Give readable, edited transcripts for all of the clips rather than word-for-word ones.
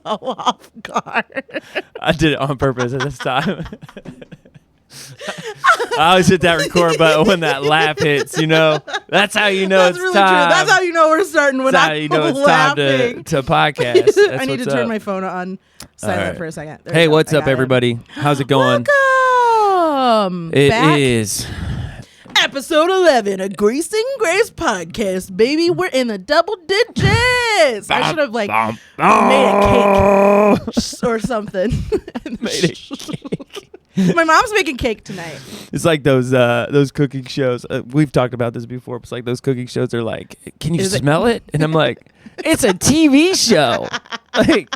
off guard. I did it on purpose at this time. I always hit that record button when that laugh hits, That's how you know That's it's really time. true. That's how you know we're starting when That's how I'm you know it's laughing. time to podcast. That's I need to what's turn up. my phone on silent All right. for a second. There Hey, we go. what's I up, got it. everybody? How's it going? Welcome It back. is. Episode 11 of Grace and Grace podcast, baby. We're in the double digits. I should have made a cake or something. Made a cake. My mom's making cake tonight. It's like those cooking shows. We've talked about this before. It's like those cooking shows are like, can you smell it? And I'm like, it's a TV show. Like,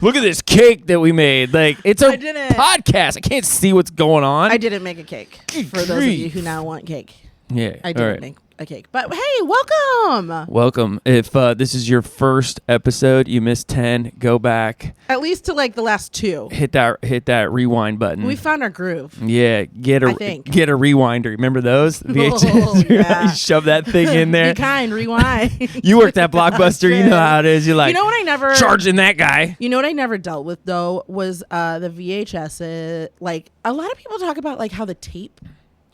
look at this cake that we made. Like, it's a podcast. I can't see what's going on. I didn't make a cake. For those of you who now want cake. Yeah. I didn't make a cake. But hey, welcome. Welcome. If this is your first episode, you missed 10, go back. At least to like the last 2. Hit that rewind button. We found our groove. Yeah, get a rewinder. Remember those? VHS? Oh, yeah. You shove that thing in there. Be kind, rewind. You worked at Blockbuster. You know how it is. You're like, what I never charging that guy. You know what I never dealt with though was the VHS. Like a lot of people talk about like how the tape.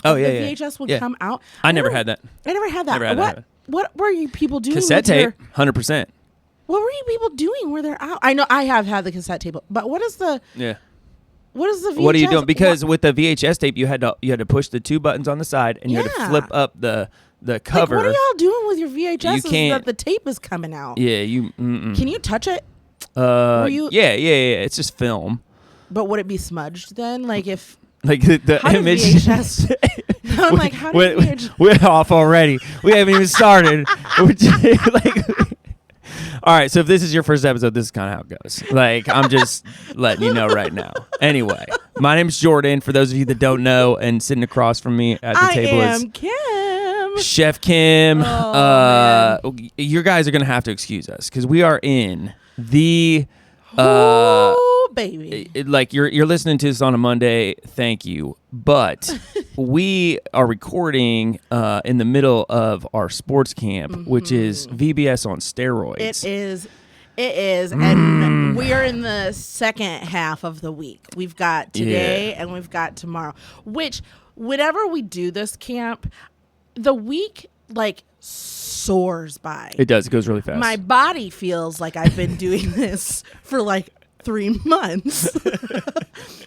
Oh the yeah, VHS would come out. I never had that. I never had that. Never had that. What were you people doing? Cassette tape, 100%. What were you people doing where they're out? I know I have had the cassette tape, but what is the VHS? What are you doing? Because with the VHS tape, you had to push the 2 buttons on the side, and you had to flip up the cover. Like, what are y'all doing with your VHS? You can't. That the tape is coming out. Yeah, Can you touch it? Yeah. It's just film. But would it be smudged then? Like if. Like the how image. VHS? I'm like, how did VHS? We're off already. We haven't even started. We're just, all right, so if this is your first episode, this is kind of how it goes. Like, I'm just letting you know right now. Anyway, my name's Jordan. For those of you that don't know, and sitting across from me at the table is Kim. Chef Kim. Oh, you guys are gonna have to excuse us because we are in the. Oh, baby. Like you're listening to this on a Monday, thank you. But we are recording in the middle of our sports camp, which is VBS on steroids. It is. And we are in the second half of the week. We've got today and we've got tomorrow, which whenever we do this camp, the week like soars by. It does. It goes really fast. My body feels like I've been doing this for like 3 months.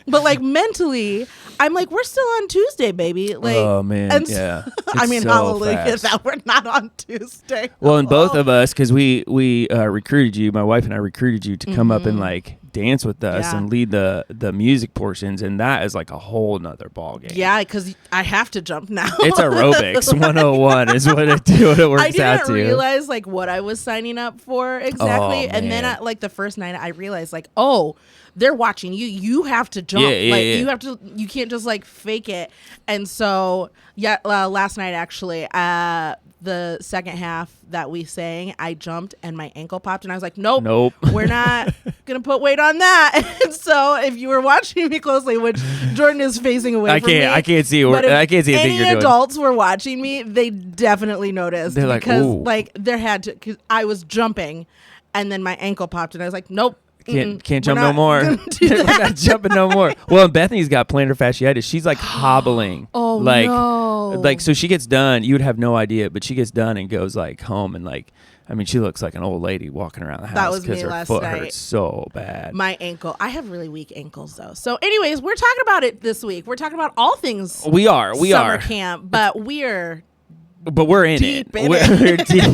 But like mentally, I'm like, we're still on Tuesday, baby. Like, oh man, and yeah. I mean, so hallelujah fast. that we're not on Tuesday. Well, and both of us, because we recruited you, my wife and I recruited you to come up and like dance with us and lead the music portions, and that is like a whole nother ball game. Yeah, because I have to jump now. It's aerobics 101 is what it works out to. I didn't realize like what I was signing up for exactly, and then man. like the first night I realized like, oh, they're watching you. You have to jump. You have to. You can't just like fake it. And so last night actually, the second half that we sang, I jumped and my ankle popped, and I was like, nope. We're not gonna put weight on that. And so if you were watching me closely, which Jordan is facing away from me, I can't see. I can't see anything you're doing. Any adults were watching me, they definitely noticed. They're like, because ooh. like there had to, because I was jumping, and then my ankle popped, and I was like, nope. Can't jump no more. We're not jumping no more. Well, and Bethany's got plantar fasciitis. She's like hobbling. Oh, like, no. Like, so she gets done. You would have no idea, but she gets done and goes like home and like, I mean, she looks like an old lady walking around the house because her foot hurts so bad. My ankle. I have really weak ankles though. So, anyways, we're talking about it this week. We're talking about all things. We are. Summer camp, but we're in deep it. In we're deep.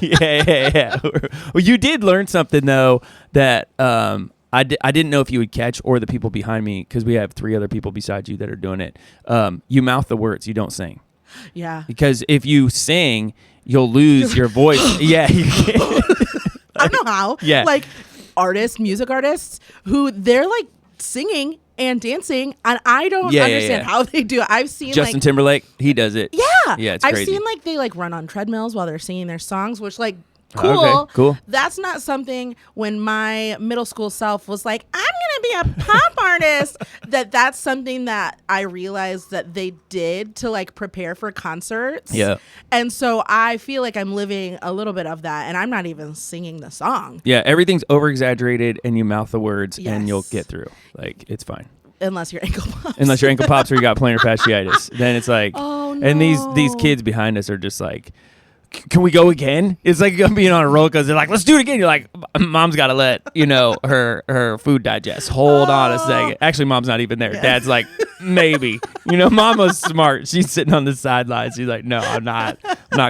Yeah. Well, you did learn something though that I didn't know if you would catch, or the people behind me, because we have 3 other people besides you that are doing it. You mouth the words, you don't sing. Yeah. Because if you sing, you'll lose your voice. Yeah. You can. I know how. Yeah. Like music artists who they're like singing and dancing, and I don't understand how they do it. I've seen Justin Timberlake, he does it. Yeah. Yeah, it's I've crazy. seen like they like run on treadmills while they're singing their songs, which like cool. Okay, cool. That's not something when my middle school self was like, I'm gonna be a pop artist. That's something that I realized that they did to like prepare for concerts. Yeah. And so I feel like I'm living a little bit of that, and I'm not even singing the song. Yeah, everything's over exaggerated, and you mouth the words, and you'll get through. Like, it's fine. Unless your ankle pops. Unless your ankle pops or you got plantar fasciitis, then it's like. Oh no. And these kids behind us are just like, can we go again? It's like being on a roller coaster. They're like, let's do it again. You're like, mom's got to let, her food digest. Hold on a second. Actually, mom's not even there. Yeah. Dad's like, maybe. Mama's smart. She's sitting on the sidelines. She's like, no, I'm not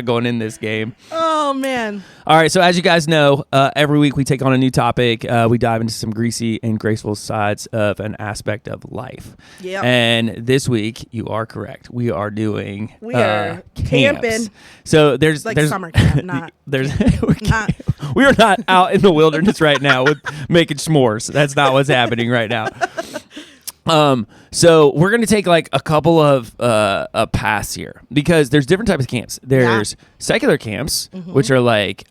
going in this game. Oh, man. All right. So as you guys know, every week we take on a new topic. We dive into some greasy and graceful sides of an aspect of life. Yeah. And this week, you are correct. We are doing we are camping. So there's summer camp, not we are not out in the wilderness right now with making s'mores. That's not what's happening right now. So we're going to take like a couple of a pass here because there's different types of camps. There's secular camps, which are like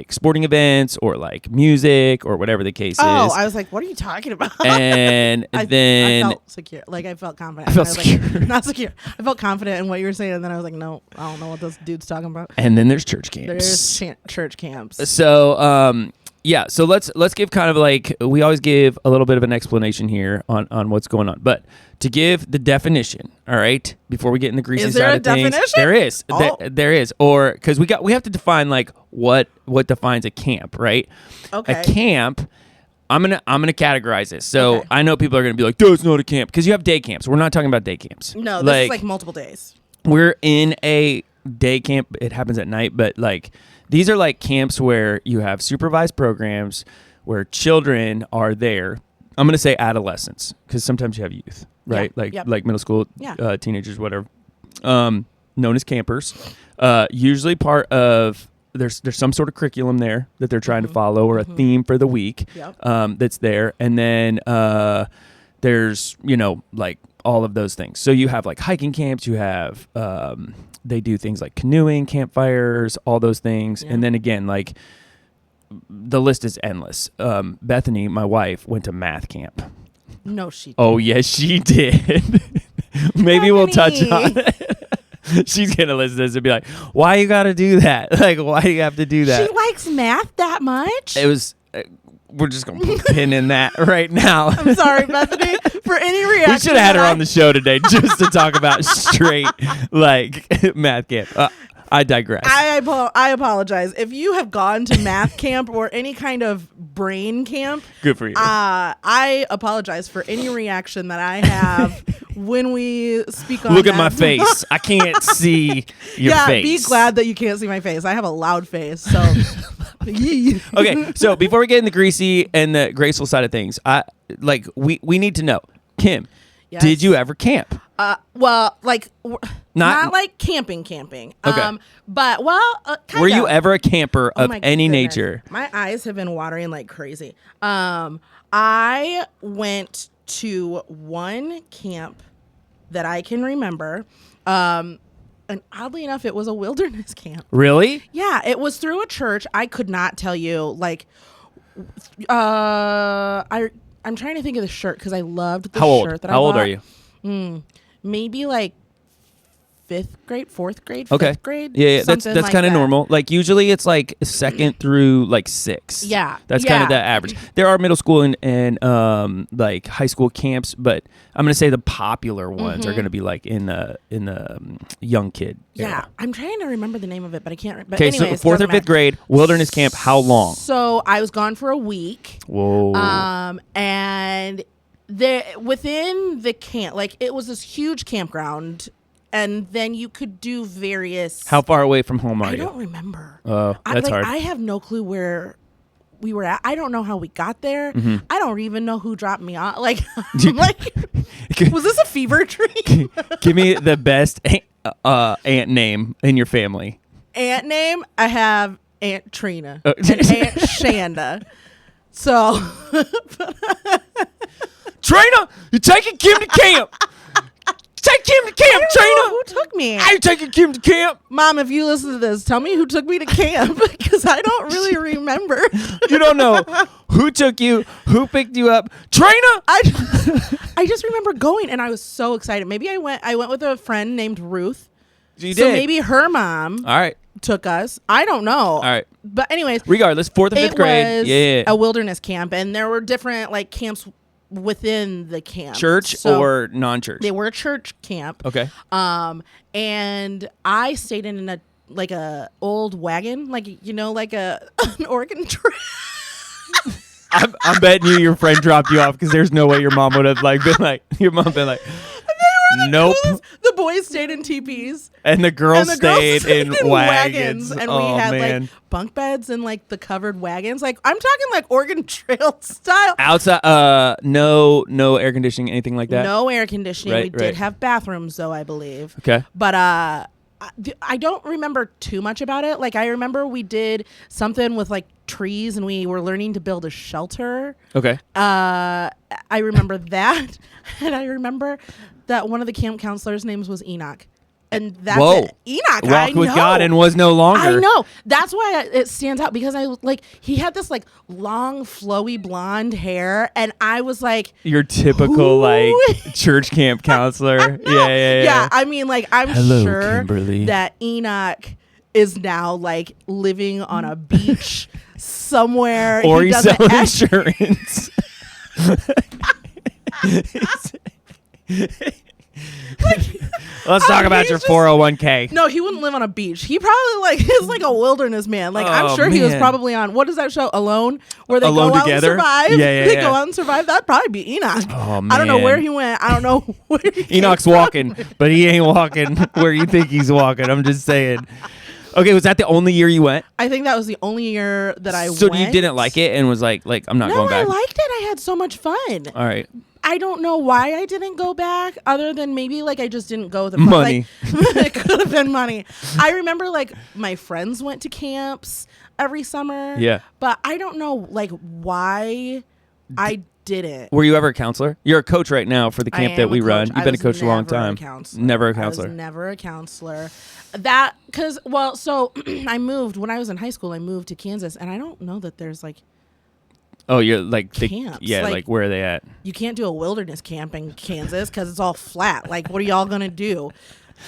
sporting events or like music or whatever the case is. Oh, I was like, what are you talking about? And then I felt secure. Like I felt confident. I felt secure. Like, not secure. I felt confident in what you were saying, and then I was like, no, I don't know what this dude's talking about. And then there's church camps. There's church camps. So yeah, so let's give kind of like, we always give a little bit of an explanation here on what's going on. But to give the definition, all right, before we get in the greasy side of things. There is. Oh. There is. Or because we have to define like what defines a camp, right? Okay. A camp, I'm gonna categorize this. So I know people are gonna be like, "That's not a camp," because you have day camps. We're not talking about day camps. No, this is like multiple days. We're in a day camp. It happens at night, but like these are like camps where you have supervised programs where children are there. I'm going to say adolescents because sometimes you have youth, right? Like middle school, teenagers, whatever, known as campers. Usually part of there's some sort of curriculum there that they're trying to follow or a theme for the week that's there. And then there's, like all of those things. So you have like hiking camps, you have they do things like canoeing, campfires, all those things. Yeah. And then again, like the list is endless. Bethany, my wife, went to math camp. No, she didn't. Oh, yes, she did. Maybe we'll touch on it. She's going to listen to this and be like, why you got to do that? Like, why do you have to do that? She likes math that much? It was... we're just going to put a pin in that right now. I'm sorry, Bethany, for any reaction. We should have had her on the show today just to talk about straight, like, math camp. I digress. I apologize. If you have gone to math camp or any kind of brain camp, good for you. I apologize for any reaction that I have when we speak on Look at my face. I can't see your face. Be glad that you can't see my face. I have a loud face, so... Okay, so before we get in the greasy and the graceful side of things, we need to know, Kim, did you ever camp? Well, like not like camping. Okay. But kind were you ever a camper of any goodness. nature? My eyes have been watering like crazy. I went to one camp that I can remember. And oddly enough, it was a wilderness camp. Really? Yeah, it was through a church. I could not tell you. Like, I'm trying to think of the shirt because I loved the shirt that I bought. How old are you? Maybe like fourth grade, okay. fifth grade. Yeah, that's kind of normal. Like usually it's like second through like sixth. Yeah, that's kind of the average. There are middle school and like high school camps, but I'm gonna say the popular ones are gonna be like in the young kid. Yeah, I'm trying to remember the name of it, but I can't. Okay, so fourth or fifth grade wilderness camp. How long? So I was gone for a week. Whoa. And within the camp, like it was this huge campground. And then you could do various... How far away from home are you? I don't remember. Oh, that's hard. I have no clue where we were at. I don't know how we got there. I don't even know who dropped me off. Like, I'm like, was this a fever dream? Give me the best aunt name in your family. Aunt name? I have Aunt Trina and Aunt Shanda. So... Trina, you're taking Kim to camp. Take Kim to camp, Trina? Who took me? I taking Kim to camp. Mom, if you listen to this, tell me who took me to camp because I don't really remember. You don't know who took you, who picked you up. Trina! I just remember going and I was so excited. Maybe I went with a friend named Ruth. You so did. Maybe her mom took us. I don't know. All right. But anyways. Regardless, 4th and 5th grade. It was a wilderness camp and there were different like camps within the camp. Church or non-church? They were a church camp. Okay. And I stayed in a old wagon, like an Oregon Trail. I'm betting your friend dropped you off because there's no way your mom would have been like, nope. The boys stayed in teepees. And the girls stayed in wagons. And we had like bunk beds and like the covered wagons. Like I'm talking like Oregon Trail style. Outside, no air conditioning, anything like that? No air conditioning. Right, we did have bathrooms though, I believe. Okay. But I don't remember too much about it. Like I remember we did something with like trees and we were learning to build a shelter. Okay. I remember that. And I remember that one of the camp counselors' names was Enoch. And that's it. Enoch, walked with God and was no longer. I know. That's why it stands out because he had this like long, flowy blonde hair, and I was like, your typical like church camp counselor. Yeah. I mean, like I'm Hello, sure Kimberly. that Enoch is now like living on a beach somewhere, or he's selling insurance. Let's talk about your 401k. No, he wouldn't live on a beach. He probably is like a wilderness man. Like I'm sure he was probably on, what is that show, Alone, where they Alone go out Together? and survive. Yeah. They go out and survive. That'd probably be Enoch. Oh, man. I don't know where he went. I don't know where he Enoch's walking, but he ain't walking where you think he's walking. I'm just saying. Okay, was that the only year you went? I think that was the only year that I went. So you didn't like it and was like I'm not going back? No, I liked it. I had so much fun. All right. I don't know why I didn't go back other than maybe like I just didn't go with the money. Like, it could have been money. I remember like my friends went to camps every summer. Yeah. But I don't know like why I didn't. Were you ever a counselor? You're a coach right now for the camp that we run. You've been a coach a long time. Never a counselor. I was never a counselor. That because so I moved when I was in high school. I moved to Kansas, and I don't know that there's like. Oh, you're like camps. like where are they at? You can't do a wilderness camp in Kansas because it's all flat. Like, what are y'all gonna do?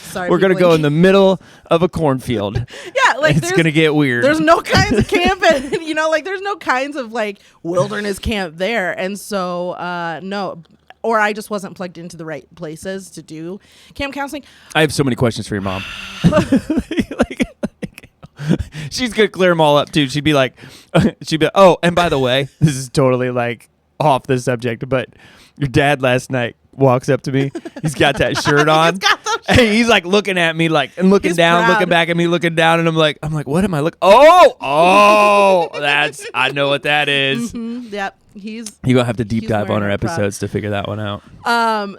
Sorry, we're gonna go in the middle of a cornfield. Yeah, like it's gonna get weird. There's no kinds of camping, like there's no kinds of like wilderness camp there, and so no. Or I just wasn't plugged into the right places to do camp counseling. I have so many questions for your mom. She's gonna clear them all up too. She'd be like, oh, and by the way, this is totally like off the subject, but your dad last night walks up to me. He's got that shirt on. And he's like looking at me like and looking down, proud. looking back at me, looking down, and I'm like, what am I looking? Oh, I know what that is. Mm-hmm, yep. You're gonna have to deep dive on our episodes to figure that one out.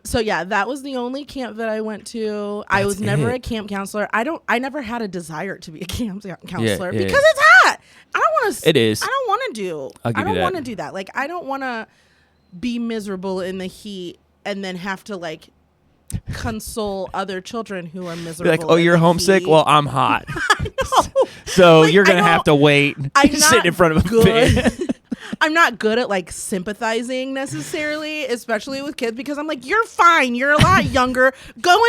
So yeah, that was the only camp that I went to. I was never a camp counselor. I never had a desire to be a camp counselor because it's hot. I don't want to. It is. I don't want to do. I don't want to do that. Like I don't want to be miserable in the heat and then have to like console other children who are miserable. You're like, oh, you're homesick? Heat. Well, I'm hot. I know. So you're gonna have to wait. Sit in front of a fan. I'm not good at like sympathizing necessarily, especially with kids, because I'm like, you're fine. You're a lot younger. Go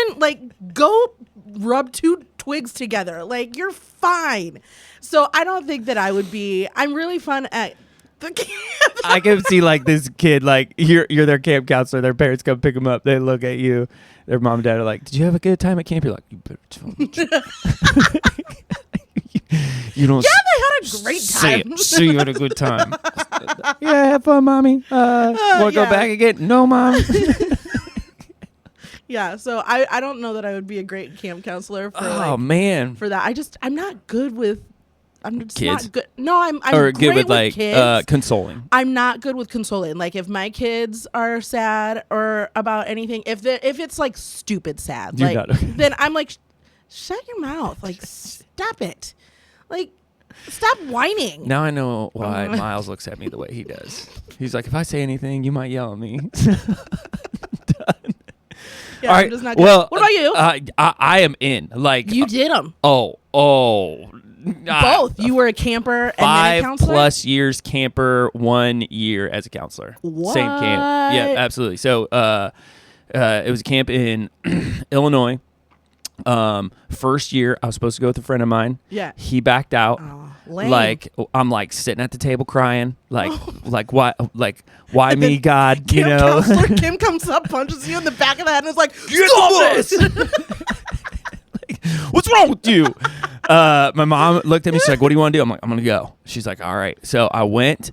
rub two twigs together. Like, you're fine. So I don't think that I would be. I'm really fun at the camp. I can see like this kid, like you're their camp counselor. Their parents come pick them up. They look at you. Their mom and dad are like, "Did you have a good time at camp?" You're like, "You better tell me." You don't. Yeah, they had a great time. Say you had a good time. Yeah, have fun, mommy. Want to go back again? No, mom. Yeah, so I don't know that I would be a great camp counselor for for that. I'm not good with. I'm just kids? not good. No, I'm or great good with like kids. consoling. I'm not good with consoling. Like if my kids are sad or about anything, if it's like stupid sad, You're like not okay. then I'm like, shut your mouth. Like stop it. Like stop whining. Now I know why Miles looks at me the way he does. He's like, if I say anything, you might yell at me. Done. Yeah, all right. I'm just not good. Well, what about you? I am in. Like you did them. Oh. Both. You were a camper and then a counselor? 5+ years camper, 1 year as a counselor. What? Same camp. Yeah, absolutely. So it was a camp in Illinois. First year, I was supposed to go with a friend of mine. Yeah. He backed out. Oh, lame. Like I'm like sitting at the table crying. Like why me, God? You know. Counselor Kim comes up, punches you in the back of the head, and is like, "Stop this!" What's wrong with you? My mom looked at me. She's like, "What do you want to do?" I'm like, "I'm gonna go." She's like, "All right." So I went.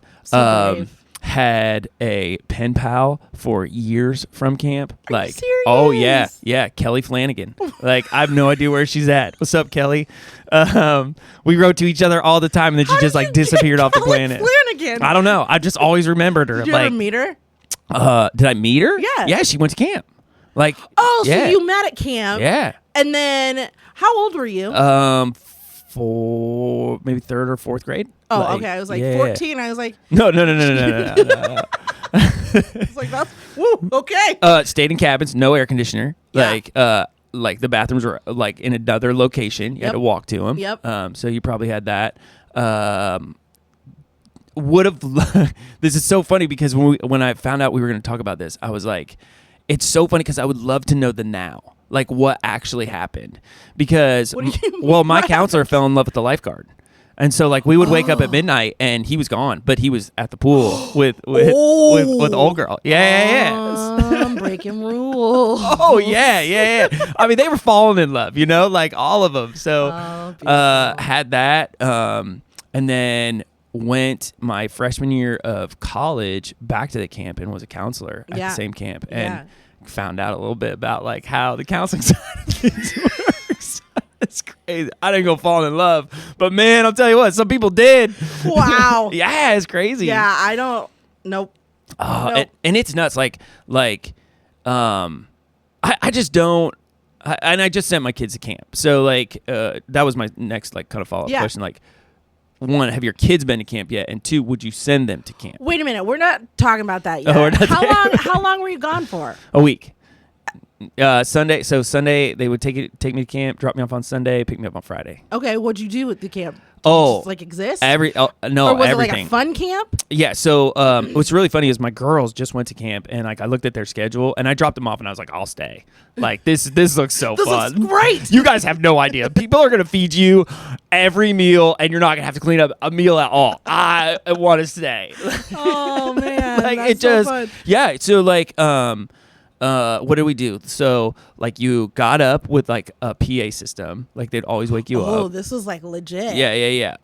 Had a pen pal for years from camp. Are you serious? Oh yeah, Kelly Flanagan. Like I have no idea where she's at. What's up, Kelly? We wrote to each other all the time, and then she just like disappeared off the planet. Flanagan? I don't know. I just always remembered her. Did you ever meet her? Did I meet her? Yeah. Yeah, she went to camp. Like so you met at camp. Yeah. And then how old were you? For maybe 3rd or 4th grade. Oh, okay. I was like 14. I was like, no. It's like that's okay. Stayed in cabins, no air conditioner. Yeah. Like the bathrooms were like in another location. You had to walk to them. Yep. So you probably had that. Would have. This is so funny because when I found out we were going to talk about this, I was like, it's so funny because I would love to know the now. Like what actually happened, because my counselor fell in love with the lifeguard, and so like we would wake up at midnight and he was gone, but he was at the pool with the old girl. Yeah. Breaking rules. Oh yeah. I mean, they were falling in love, like all of them. So had that, and then went my freshman year of college back to the camp and was a counselor at the same camp and. Found out a little bit about like how the counseling side of things works. It's crazy. I didn't go fall in love, but man, I'll tell you what, some people did. Wow. Yeah, it's crazy. Yeah, I don't. Nope. And it's nuts. I just don't. And I just sent my kids to camp, so like that was my next like kind of follow up question. Like, 1, have your kids been to camp yet? And 2, would you send them to camp? Wait a minute, we're not talking about that yet. How long were you gone for? A week. Sunday. So Sunday they would take me to camp, drop me off on Sunday, pick me up on Friday. Okay, what'd you do at the camp? Just, like exist? No, or was everything. it like a fun camp? Yeah. So what's really funny is my girls just went to camp, and like I looked at their schedule, and I dropped them off, and I was like, I'll stay. Like this looks so fun. This is great. You guys have no idea. People are gonna feed you every meal, and you're not gonna have to clean up a meal at all. I want to stay. Oh man, like that's so fun. Yeah. So like what did we do? So like you got up with like a PA system, like they'd always wake you up. Oh, this was like legit. Yeah.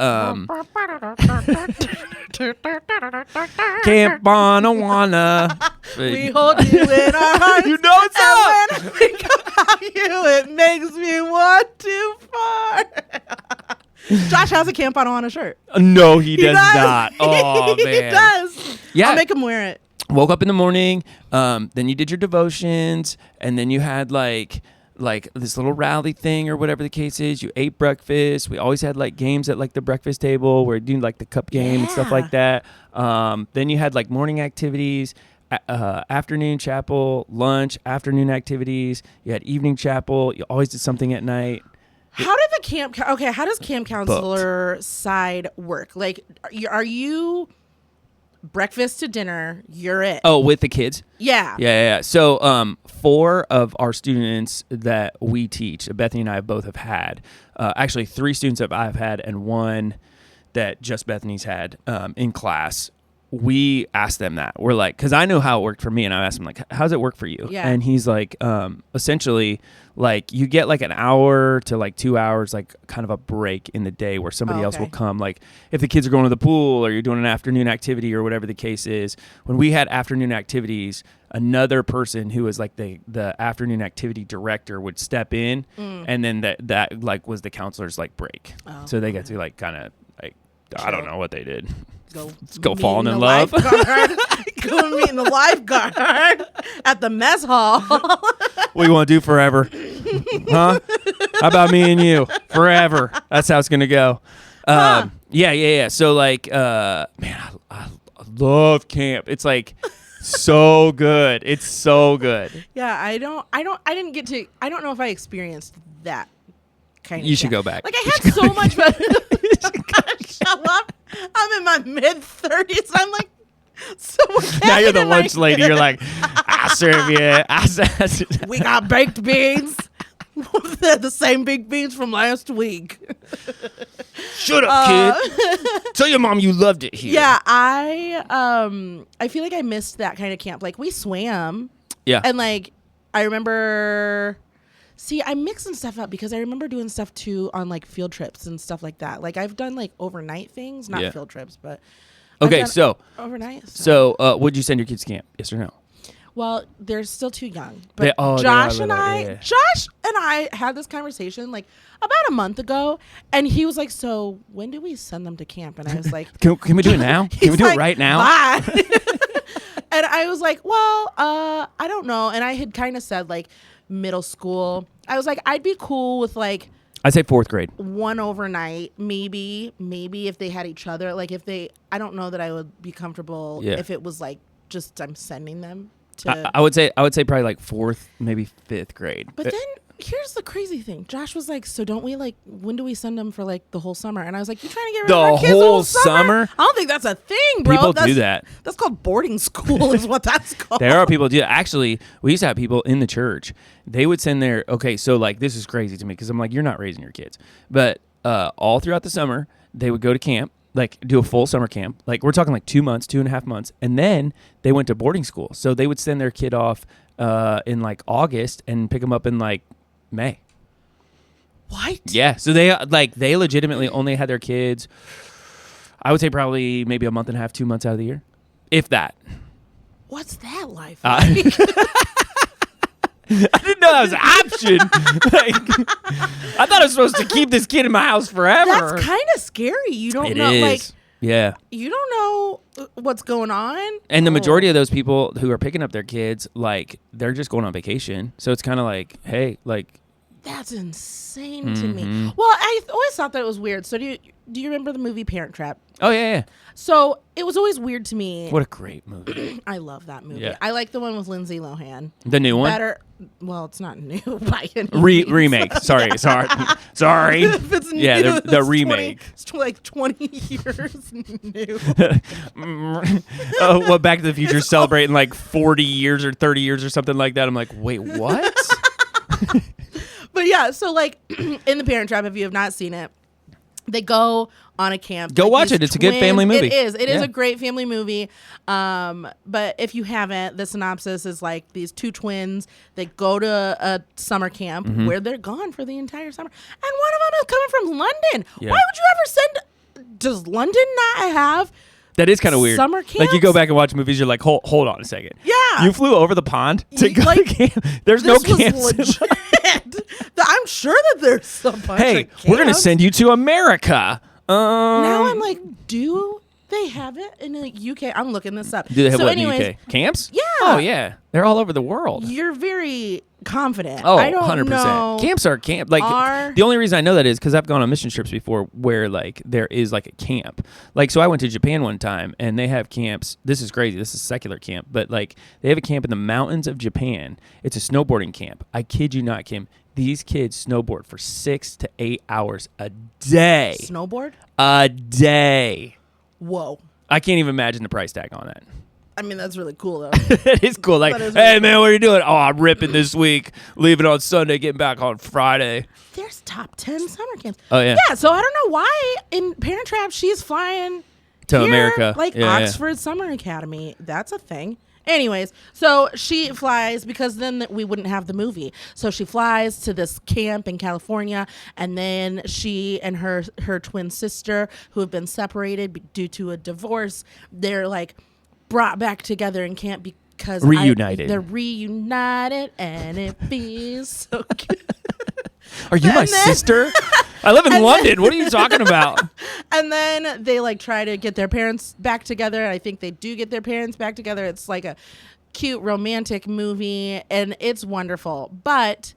Camp Bonawana. We hold you in our hearts. You know it's up. When I think about you, it makes me want to fart. Josh has a Camp Bonawana shirt. No, he does not. Oh man, he does. Yeah, I'll make him wear it. Woke up in the morning, then you did your devotions, and then you had like this little rally thing or whatever the case is. You ate breakfast. We always had like games at like the breakfast table where you do like the cup game and stuff like that. Then you had like morning activities, afternoon chapel, lunch, afternoon activities. You had evening chapel. You always did something at night. How did the camp? Okay, how does camp counselor side work? Like, are you? Breakfast to dinner, you're it. Oh, with the kids? Yeah. So 4 of our students that we teach, Bethany and I both have had, actually 3 students that I've had and 1 that just Bethany's had in class. We asked them that. We're like, because I know how it worked for me, and I asked him like, how's it work for you? Yeah. And he's like, essentially, like you get like an hour to like 2 hours, like kind of a break in the day where somebody else will come. Like if the kids are going to the pool or you're doing an afternoon activity or whatever the case is. When we had afternoon activities, another person who was like the afternoon activity director would step in, and then that like was the counselor's like break. Oh, so they got to like kind of like I don't know what they did. Go falling in love. Go meet in the lifeguard at the mess hall. What do you want to do forever? Huh? How about me and you? Forever. That's how it's going to go. Yeah. So like, man, I love camp. It's like, So good. It's so good. Yeah, I don't know if I experienced that kind of You should go back. Like I had so much show up. I'm in my mid-30s. I'm like, so now you're the lunch lady. You're like, I'll serve you. We got baked beans. The same baked beans from last week. Shut up, kid. Tell your mom you loved it here. Yeah, I feel like I missed that kind of camp. Like we swam. Yeah. And like I remember I'm mixing stuff up because I remember doing stuff too on like field trips and stuff like that. Like I've done like overnight things, not field trips, but okay, so overnight. So would you send your kids to camp? Yes or no? Well, they're still too young. But Josh and I had this conversation like about a month ago, and he was like, "So when do we send them to camp?" And I was like, "Can we do it now? Can we do it right now?" Bye. And I was like, "Well, I don't know." And I had kind of said like middle school. I was like, I'd be cool with like. I'd say 4th grade. One overnight, maybe if they had each other. Like I don't know that I would be comfortable if it was like just I'm sending them. I would say probably like 4th, maybe 5th grade. But then here's the crazy thing. Josh was like, "So don't we like? When do we send them for like the whole summer?" And I was like, "You trying to get rid of our kids the whole summer? I don't think that's a thing, bro. People do that. That's called boarding school, is what that's called. There are people who do that. Actually, we used to have people in the church. They would send their so like this is crazy to me because I'm like, you're not raising your kids, but all throughout the summer they would go to camp. Like do a full summer camp. Like we're talking like 2 months, 2.5 months. And then they went to boarding school. So they would send their kid off in like August and pick them up in like May. What? Yeah. So they legitimately only had their kids, I would say probably maybe a month and a half, 2 months out of the year. If that. What's that life like? I didn't know that was an option. I thought I was supposed to keep this kid in my house forever. That's kind of scary. You don't know, like, you don't know what's going on. And the majority of those people who are picking up their kids, like, they're just going on vacation. So it's kind of like, hey, like. That's insane to me. Well, I always thought that it was weird. So do you remember the movie Parent Trap? Oh, yeah. So it was always weird to me. What a great movie. I love that movie. Yeah. I like the one with Lindsay Lohan. The new one? Better. Well, it's not new by any remake. Sorry. If it's new, yeah, the remake. It's like 20 years new. Back to the Future celebrating like 40 years or 30 years or something like that. I'm like, wait, what? But yeah, so like in The Parent Trap, if you have not seen it, they go on a camp. Go watch it. It's a good family movie. It is. It is a great family movie. But if you haven't, the synopsis is like these two twins. They go to a summer camp where they're gone for the entire summer. And one of them is coming from London. Yeah. Why would you ever send... Does London not have... That is kind of weird. Summer camps? Like you go back and watch movies, you're like, hold on a second. Yeah. You flew over the pond to go to camp. There's no camps. Legit. I'm sure that there's a bunch of camps. We're going to send you to America. Now I'm like, do they have it in the UK? I'm looking this up. Do they have in the UK? Camps? Yeah. Oh, yeah. They're all over the world. You're very confident. Oh, I don't 100%. know. Camps are camp. Like the only reason I know that is because I've gone on mission trips before where like there is like a camp. Like so I went to Japan one time and they have camps. This is crazy. This is secular camp, but like they have a camp in the mountains of Japan. It's a snowboarding camp. I kid you not, Kim. These kids snowboard for 6 to 8 hours a day. Snowboard? A day. Whoa. I can't even imagine the price tag on that. I mean, that's really cool, though. It is cool. Like, hey, man, what are you doing? Oh, I'm ripping this week. Leaving on Sunday, getting back on Friday. There's top 10 summer camps. Oh, yeah. Yeah, so I don't know why in Parent Trap she's flying to here, America. Like Oxford Summer Academy. That's a thing. Anyways, so she flies because then we wouldn't have the movie. So she flies to this camp in California, and then she and her twin sister, who have been separated due to a divorce, they're like brought back together in camp because reunited. They're reunited, and it feels so good. Are you my sister? I live in London. What are you talking about? And then they like try to get their parents back together. I think they do get their parents back together. It's like a cute romantic movie and it's wonderful. But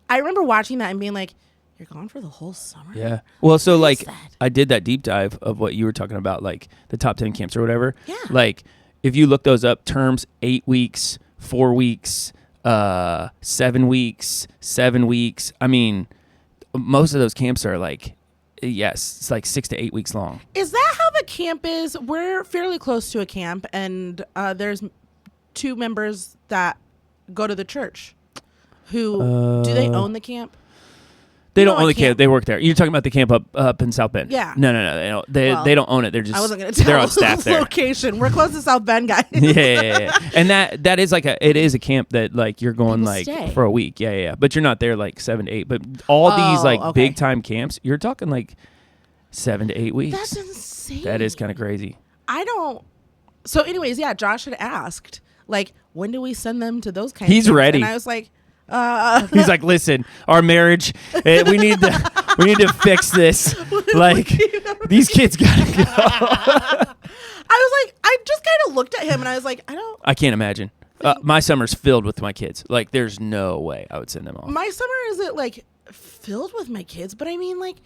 I remember watching that and being like, you're gone for the whole summer? Yeah. Well, so like I did that deep dive of what you were talking about, like the top 10 camps or whatever. Yeah. Like if you look those up, terms 8 weeks, 4 weeks, 7 weeks, 7 weeks. I mean, most of those camps are like, yes, it's like 6 to 8 weeks long. Is that how the camp is? We're fairly close to a camp, and there's 2 members that go to the church. Who do they own the camp? They don't own the camp. They work there. You're talking about the camp up in South Bend. Yeah. No. They don't own it. They're just. I wasn't going to tell. They're on staff there. Location. We're close to South Bend, guys. Yeah. And that is it is a camp that like you're going People like stay. for a week. Yeah. But you're not there like 7 to 8. But all these like big time camps, you're talking like 7 to 8 weeks. That's insane. That is kind of crazy. So anyways, yeah, Josh had asked like, when do we send them to those kinds of He's camps? ready. And I was like, He's like, listen, our marriage, we need to fix this. Like, these kids gotta go. I was like, I just kind of looked at him and I was like, I can't imagine. My summer's filled with my kids. Like, there's no way I would send them off. My summer isn't like filled with my kids, but I mean, like,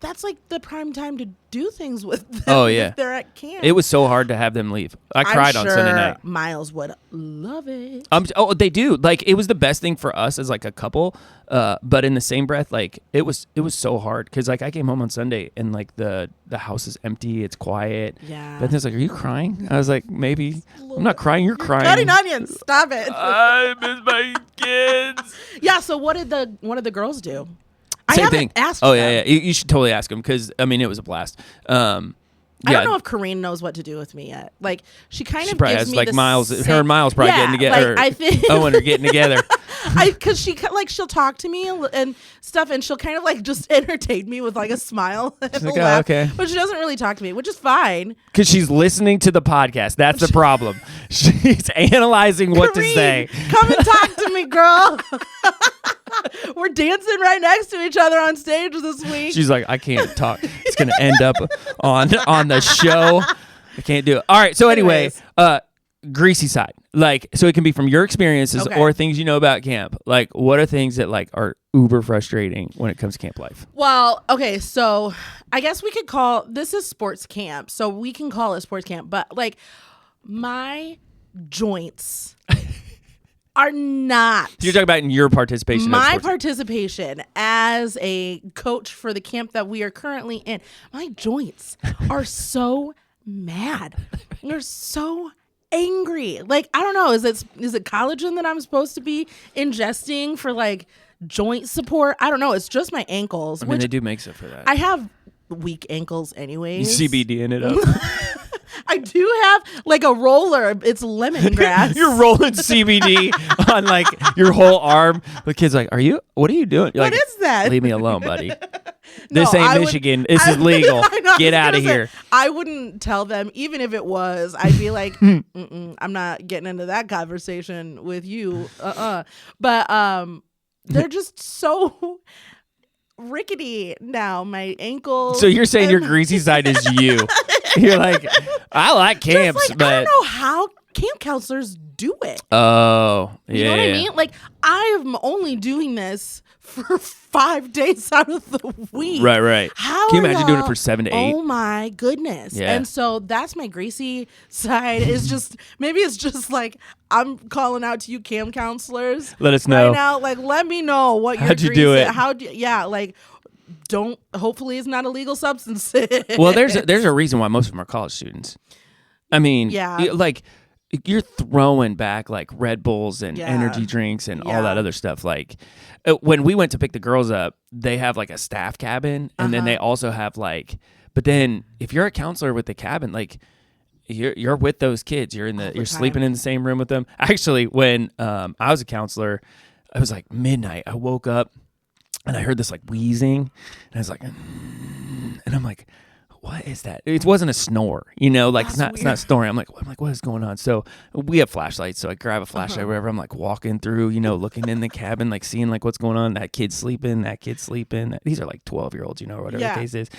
that's like the prime time to do things with them. Oh yeah, if they're at camp. It was so hard to have them leave. I cried on Sunday night. Miles would love it. They do. Like, it was the best thing for us as like a couple. But in the same breath, like it was so hard because like I came home on Sunday and like the house is empty, it's quiet. Yeah. Beth was like, "Are you crying?" I was like, "Maybe." I'm not crying. You're crying. Cutting onions. Stop it. I miss my kids. Yeah. So what did the girls do? Same I haven't thing. asked them. Yeah. You should totally ask them because I mean it was a blast. I don't know if Corrine knows what to do with me yet. Like she kind of probably gives has, me like the Miles. same, Her and Miles probably getting together. Like, I think Owen are getting together. Because she'll talk to me and stuff, and she'll kind of like just entertain me with like a smile and a like, laugh. Oh, okay. But she doesn't really talk to me, which is fine. Because she's listening to the podcast. That's the problem. She's analyzing what to Corrine, say. Come and talk to me, girl. We're dancing right next to each other on stage this week. She's like, I can't talk. It's gonna end up on the show. I can't do it. All right. So anyway, greasy side. Like, so it can be from your experiences or things you know about camp. Like, what are things that like are uber frustrating when it comes to camp life? Well, okay, so I guess we could call this is sports camp, so we can call it sports camp. But like, my joints are not. So you're talking about in your participation. My participation as a coach for the camp that we are currently in. My joints are so mad. They're so angry. Like, I don't know. Is it collagen that I'm supposed to be ingesting for like joint support? I don't know. It's just my ankles. I mean, they do make stuff for that. I have weak ankles anyways. You CBDing it up. I do have like a roller. It's lemongrass. You're rolling CBD on like your whole arm. The kid's like, what are you doing? You're what like, is that? Leave me alone, buddy. This ain't Michigan. This is legal. Get out of here. I wouldn't tell them, even if it was. I'd be like, I'm not getting into that conversation with you. But they're just so rickety now. My ankles. So you're saying your greasy side is you. You're like, I like camps, like, but I don't know how camp counselors do it. Oh, yeah. You know what I mean? Like, I'm only doing this for 5 days out of the week. Right. How can you imagine doing it for 7 to 8? Oh my goodness. Yeah. And so that's my greasy side is just, maybe it's just like, I'm calling out to you camp counselors. Let us know. Right now, like, let me know what your How'd you greasy, do it? Like, hopefully it's not illegal substance. Well, there's a reason why most of them are college students. I mean, like, you're throwing back like Red Bulls and energy drinks and all that other stuff. Like, when we went to pick the girls up, they have like a staff cabin, and then they also have like. But then, if you're a counselor with the cabin, like you're with those kids, you're sleeping in the same room with them. Actually, when I was a counselor, it was like midnight. I woke up and I heard this like wheezing, and I was like, and I'm like, what is that? It wasn't a snore, like it's not snoring. I'm like, what is going on? So we have flashlights, so I grab a flashlight, wherever. I'm like walking through, looking in the cabin, like seeing like what's going on. That kid's sleeping. These are like 12-year-olds, or whatever the case is.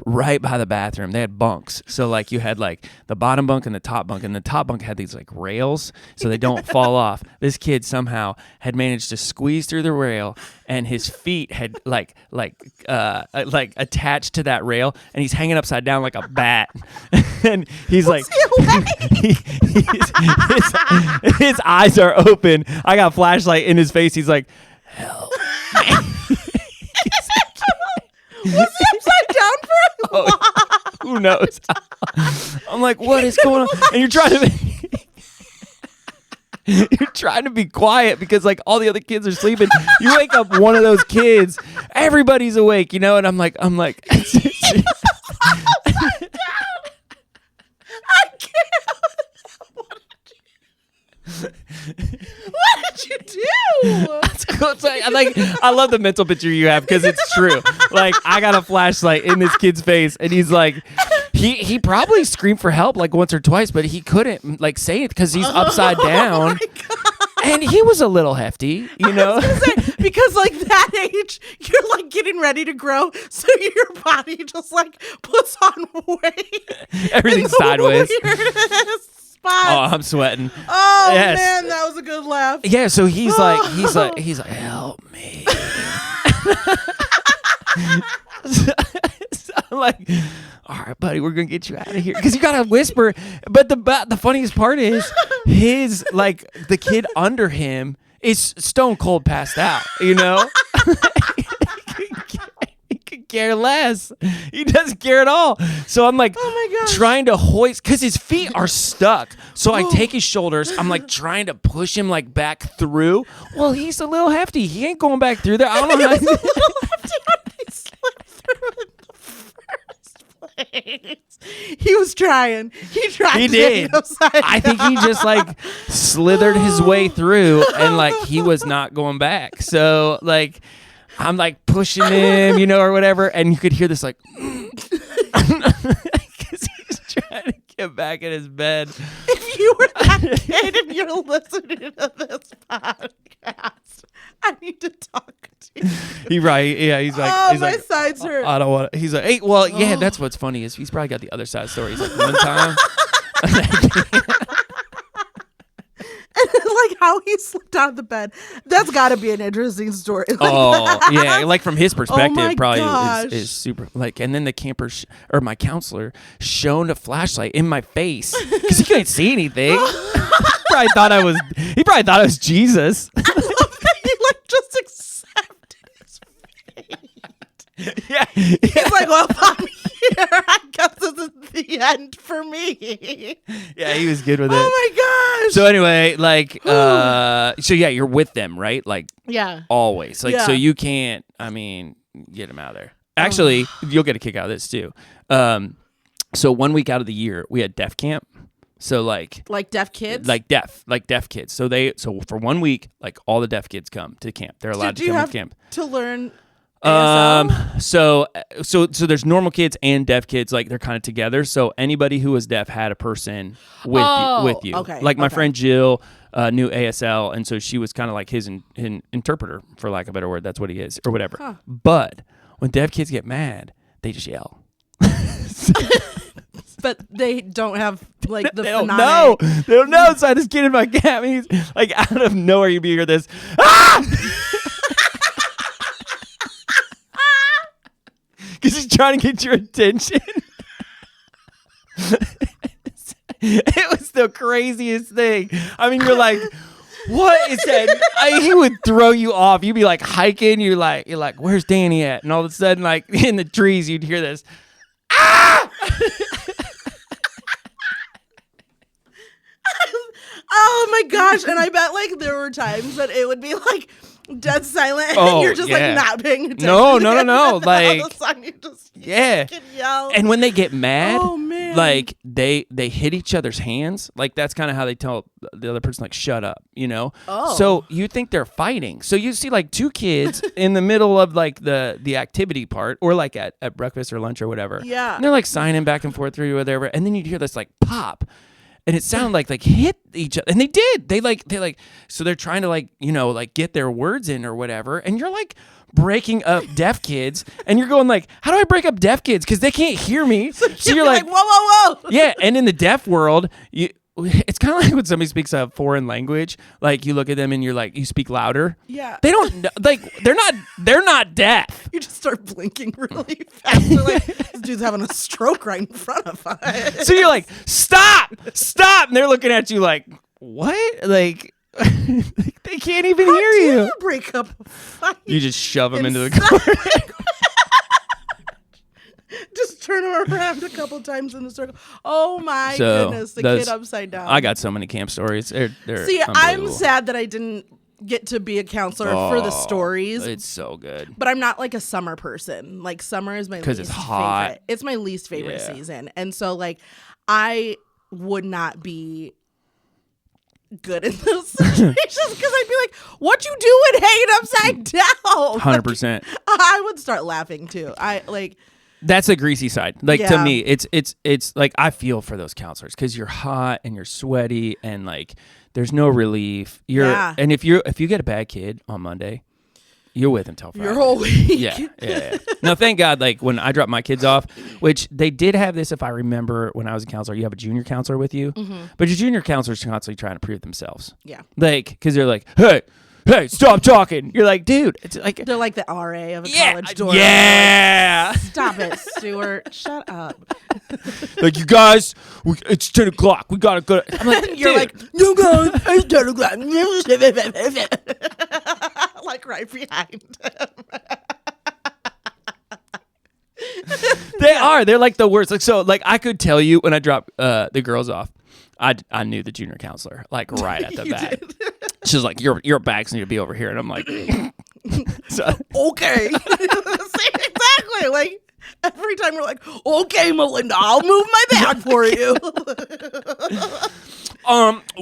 Right by the bathroom, they had bunks. So like you had like the bottom bunk and the top bunk, and the top bunk had these like rails so they don't fall off. This kid somehow had managed to squeeze through the rail and his feet had like attached to that rail, and he's hanging upside down like a bat. And he's like, his eyes are open. I got a flashlight in his face. He's like, help me. Was he upside down for a while? Who knows? I'm like, what is going on? And you're trying to be quiet because like all the other kids are sleeping. You wake up one of those kids, everybody's awake, you know, and I'm like, I can't. What did you do? I love the mental picture you have because it's true. Like, I got a flashlight in this kid's face, and he's like, he probably screamed for help like once or twice, but he couldn't like say it because he's upside down. And he was a little hefty, you know? I was gonna say, because like that age, you're like getting ready to grow, so your body just like puts on weight. Everything's sideways. Spots. Oh, I'm sweating. Oh yes. Man, that was a good laugh. Yeah, so he's like, help me. So I'm like, all right, buddy, we're gonna get you out of here because you gotta whisper. But the funniest part is the kid under him is stone cold passed out. You know. Care less. He doesn't care at all. So I'm like trying to hoist because his feet are stuck. So I take his shoulders. I'm like trying to push him like back through. Well, he's a little hefty. He ain't going back through there. I don't know how. He was a little hefty. How did he slip through in the first place? He was trying. He tried. He did. I think he just like slithered his way through, and like he was not going back. So like. I'm like pushing him, you know, or whatever, and you could hear this like, because he's trying to get back in his bed. If you were that kid and you're listening to this podcast, I need to talk to you. He's like, my sides hurt. I don't want to. He's like, hey, well, yeah, that's what's funny is he's probably got the other side of the story. He's like, one time. Like how he slipped out of the bed. That's got to be an interesting story. Yeah, like from his perspective, probably is super. Like, and then the camper or my counselor shone a flashlight in my face because he couldn't see anything. He probably thought I was Jesus. I love that he like just accepted his fate. Yeah. He's like, well, if I'm here, I guess this is the end for me. Yeah, he was good with it. Oh my gosh. So anyway, like, so yeah, you're with them, right? Like, yeah, always. Like, so you can't. I mean, get them out of there. Actually, you'll get a kick out of this too. So 1 week out of the year, we had deaf camp. So like deaf kids, like deaf kids. So for 1 week, like all the deaf kids come to camp. They're allowed to come to camp to learn. ASL? So there's normal kids and deaf kids, like they're kind of together. So anybody who was deaf had a person with you. Okay. Like my friend Jill knew ASL, and so she was kind of like his interpreter, for lack of a better word. That's what he is, or whatever. Huh. But when deaf kids get mad, they just yell. But they don't have like the. They don't know. They don't know. So I just get in my camp, and he's like out of nowhere, you hear this. Ah! Because he's trying to get your attention. It was the craziest thing. I mean, you're like, what is that? He would throw you off. You'd be like hiking. You're like, where's Danny at? And all of a sudden, like in the trees, you'd hear this. Ah! Oh my gosh. And I bet like there were times that it would be like dead silent and you're just like not paying attention. No. Like all of a sudden you just yell. And when they get mad, like they hit each other's hands. Like that's kind of how they tell the other person like shut up, you know? Oh. So you think they're fighting. So you see like two kids in the middle of like the activity part or like at breakfast or lunch or whatever. Yeah. And they're like signing back and forth through whatever. And then you'd hear this like pop. And it sounded like hit each other. And they did. They so they're trying to like, you know, like get their words in or whatever. And you're like breaking up deaf kids. And you're going like, how do I break up deaf kids? Because they can't hear me. So you're like, whoa. Yeah. And in the deaf world, it's kind of like when somebody speaks a foreign language, like you look at them and you're like, you speak louder. Yeah. They don't like, they're not deaf. You just start blinking really fast. They're like, this dude's having a stroke right in front of us. So you're like, stop. And they're looking at you like, what? Like, they can't even hear you. You break up a fight. You just shove them into the corner. Just turn them around a couple times in the circle. Oh my goodness, the kid upside down. I got so many camp stories. They're See, I'm sad that I didn't get to be a counselor for the stories. It's so good. But I'm not like a summer person. Like summer is my least it's hot. favorite. It's my least favorite season. And so like I would not be good in those situations because I'd be like, what you doing hanging upside down? 100%. I would start laughing too. That's the greasy side. Like to me, it's like I feel for those counselors because you're hot and you're sweaty and like there's no relief. And if you get a bad kid on Monday, you're with him till Friday. Your whole week. Yeah. No, thank God. Like when I dropped my kids off, which they did have this. If I remember when I was a counselor, you have a junior counselor with you, but your junior counselor's constantly trying to prove themselves. Yeah. Like because they're like, hey, stop talking. You're like, dude, it's like they're like the RA of a college dorm. Yeah. Like, stop it, Stuart. Shut up. Like, you guys, it's 10 o'clock. We got to go. I'm like, you're like, you guys, it's 10 o'clock. Like right behind him. They are. They're like the worst. Like, so, like, I could tell you when I dropped the girls off, I knew the junior counselor, like, right at the bat. She's like, your bags need to be over here. And I'm like, okay. Exactly. Like, every time we're like, okay, Melinda, I'll move my bag for you.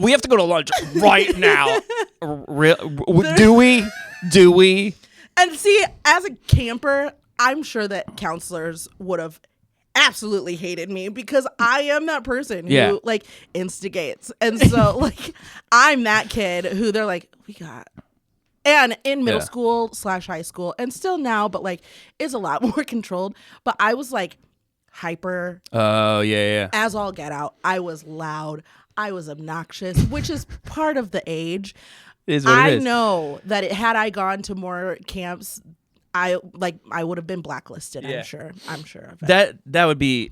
We have to go to lunch right now. Do we? And see, as a camper, I'm sure that counselors would have absolutely hated me because I am that person who like instigates. And so like I'm that kid who they're like, we got. And in middle school / high school and still now, but like it's a lot more controlled. But I was like hyper. Oh, yeah. As all get out. I was loud. I was obnoxious, which is part of the age. It is what it is. I know that had I gone to more camps, I would have been blacklisted. Yeah. I'm sure of it. That would be.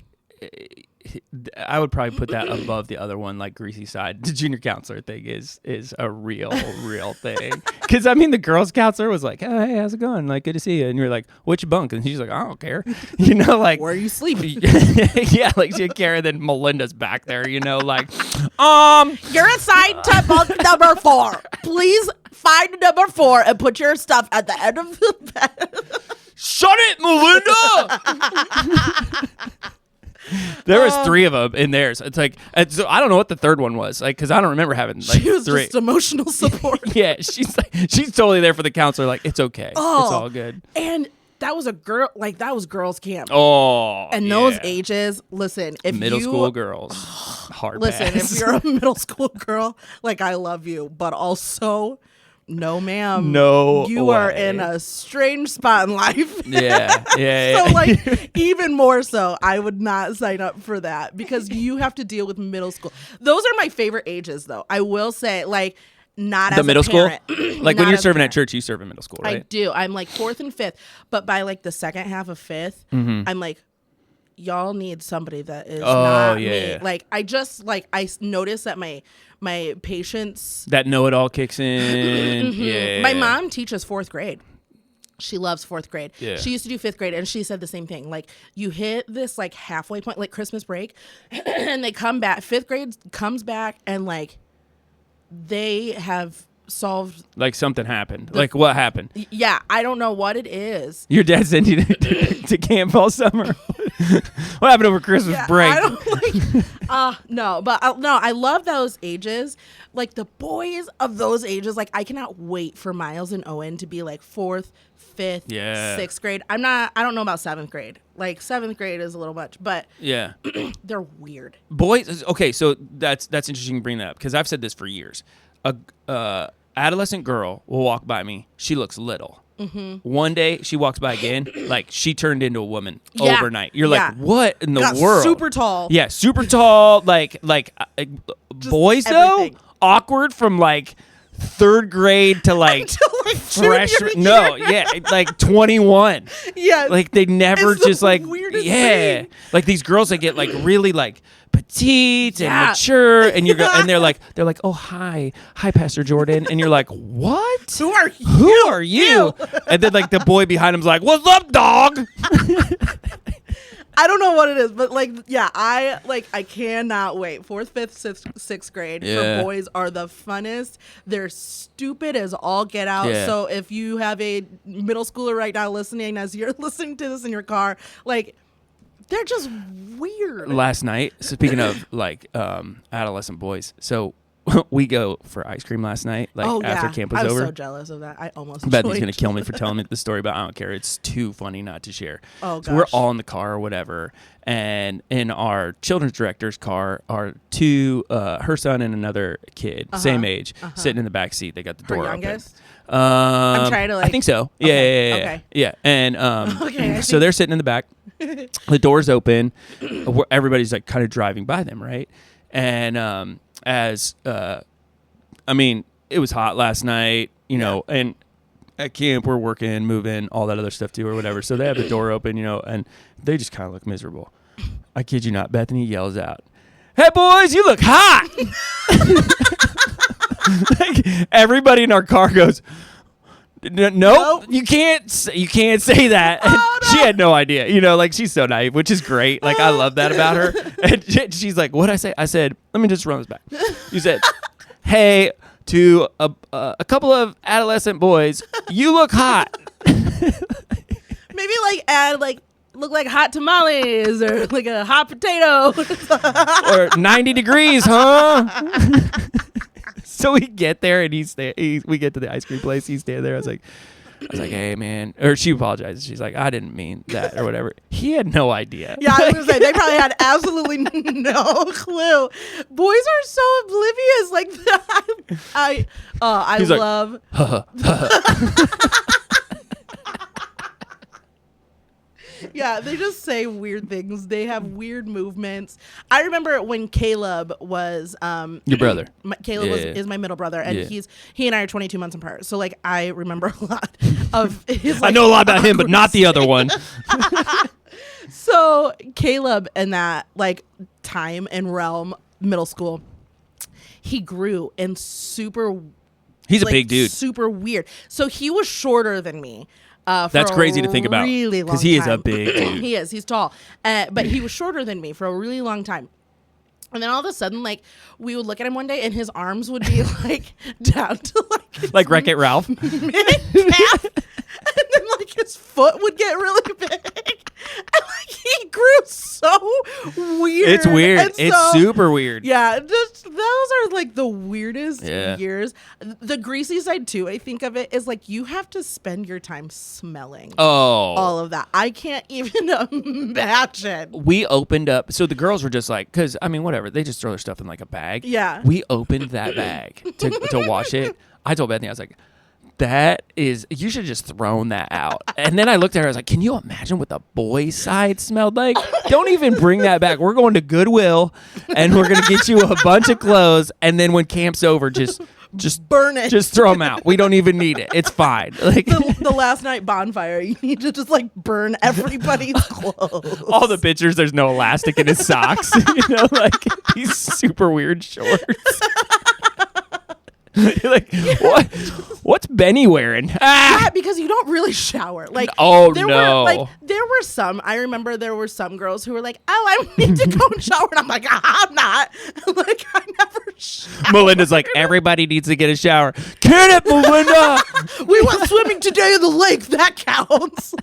I would probably put that above the other one, like greasy side. The junior counselor thing is a real thing. Because I mean, the girls counselor was like, "Oh, hey, how's it going? Like, good to see you." And you're like, "Which bunk?" And she's like, "I don't care." You know, like, where are you sleeping? Yeah, like she didn't care. Then Melinda's back there, you know, like, you're assigned to bunk number 4. Please find number 4 and put your stuff at the end of the bed. Shut it, Melinda. There was 3 of them in theirs. It's like, so I don't know what the third one was, like, because I don't remember having like she was 3. Just emotional support. Yeah, she's totally there for the counselor. Like, it's okay, it's all good. And that was a girl, like that was girls' camp. Oh, and those ages. Listen, if middle school girls, hard. Listen, pass. if you're a middle school girl, like I love you, but also. No, ma'am. No, you are in a strange spot in life. Yeah. So, like, even more so, I would not sign up for that because you have to deal with middle school. Those are my favorite ages, though. I will say, like, not as the middle a parent. School. Like when you're serving at church, you serve in middle school, right? I do. I'm like 4th and 5th, but by like the second half of 5th, I'm like, y'all need somebody that is not me. Like, I just like I noticed that my patience, that know-it-all kicks in. Yeah, my mom teaches 4th grade. She loves 4th grade. Yeah. She used to do 5th grade, and she said the same thing. Like, you hit this like halfway point, like Christmas break, and they come back. 5th grade comes back, and like they have solved. Like something happened. Like what happened? Yeah, I don't know what it is. Your dad sent you to camp all summer. What happened over Christmas break? I don't no, but I love those ages. Like the boys of those ages, like I cannot wait for Miles and Owen to be like 4th, 5th, 6th grade. I don't know about 7th grade. Like 7th grade is a little much, but yeah, they're weird. Boys, okay, so that's interesting to bring that up because I've said this for years. A adolescent girl will walk by me. She looks little. One day she walks by again, like she turned into a woman overnight. You're like, what in the world? Super tall. Yeah, super tall. Like boys everything. though, awkward from like third grade to like freshman. No, yeah, like 21. Yeah, like they never it's just the like weirdest yeah, thing. like these girls that get like really like petite and mature, and and they're like, oh hi Pastor Jordan, and you're like, what? Who are you? Who are you? And then like the boy behind him's like, what's up, dog? I don't know what it is, but like, yeah, I cannot wait. 4th, 5th, 6th grade for boys are the funnest. They're stupid as all get out. Yeah. So if you have a middle schooler right now listening, as you're listening to this in your car, like, they're just weird. Last night, speaking of like adolescent boys, so we go for ice cream last night, like after camp was over. I'm so jealous of that. I almost Bethany's going to kill me for telling me the story, but I don't care. It's too funny not to share. Oh, gosh. So we're all in the car or whatever, and in our children's director's car are two, her son and another kid, same age, sitting in the back seat. They got the door youngest? open. I'm trying to like... I think so. Okay. Yeah. And so they're sitting in the back. The door's open. Everybody's like kind of driving by them, right? And I mean, it was hot last night, you know, and at camp we're working, moving, all that other stuff too or whatever. So they have the door open, you know, and they just kind of look miserable. I kid you not. Bethany yells out, "Hey boys, you look hot." Like, everybody in our car goes, Nope, you can't say that. Oh, no. She had no idea, you know, like she's so naive, which is great. Like I love that about her. And she's like, "What'd I say?" I said, "Let me just run this back." You said, "Hey, to a couple of adolescent boys, you look hot." Maybe like add like look like hot tamales or like a hot potato or 90 degrees, huh? So we get there and we get to the ice cream place. He's standing there. I was like, "Hey, man," or she apologizes. She's like, "I didn't mean that," or whatever. He had no idea. Yeah, I was gonna say they probably had absolutely no clue. Boys are so oblivious. Like I He's love. Yeah, they just say weird things. They have weird movements. I remember when Caleb was your brother. Caleb is my middle brother, and he and I are 22 months apart. So like I remember a lot of his. Like, I know a lot about him, but not the other one. So Caleb in that like time and realm, middle school, he grew and super. He's a big dude. Super weird. So he was shorter than me. That's crazy to think about. Really long because he is a time. big dude. He is. He's tall. But he was shorter than me for a really long time. And then all of a sudden, like, we would look at him one day and his arms would be, like, down to, like Wreck-It Ralph? Mid-calf. And then, like, his foot would get really big. And, like, he grew so weird. It's weird. And It's super weird. Yeah. Just, those are, like, the weirdest years. The greasy side, too, I think of it, is, like, you have to spend your time smelling all of that. I can't even imagine. We opened up. So the girls were just like, because, I mean, whatever. They just throw their stuff in, like, a bag. Yeah. We opened that bag to wash it. I told Bethany, I was like, you should have just thrown that out. And then I looked at her, I was like, can you imagine what the boys' side smelled like? Don't even bring that back. We're going to Goodwill and we're going to get you a bunch of clothes. And then when camp's over, just burn it. Just throw them out. We don't even need it. It's fine. Like the last night bonfire, you need to just like burn everybody's clothes. All the pictures, there's no elastic in his socks. You know, like these super weird shorts. You're like, what's Benny wearing? Yeah, because you don't really shower. Like, there were some. I remember there were some girls who were like, "Oh, I need to go and shower," and I'm like, "I'm not." Like, I never shower. Melinda's like, everybody needs to get a shower. Get it, Melinda. We went swimming today in the lake. That counts.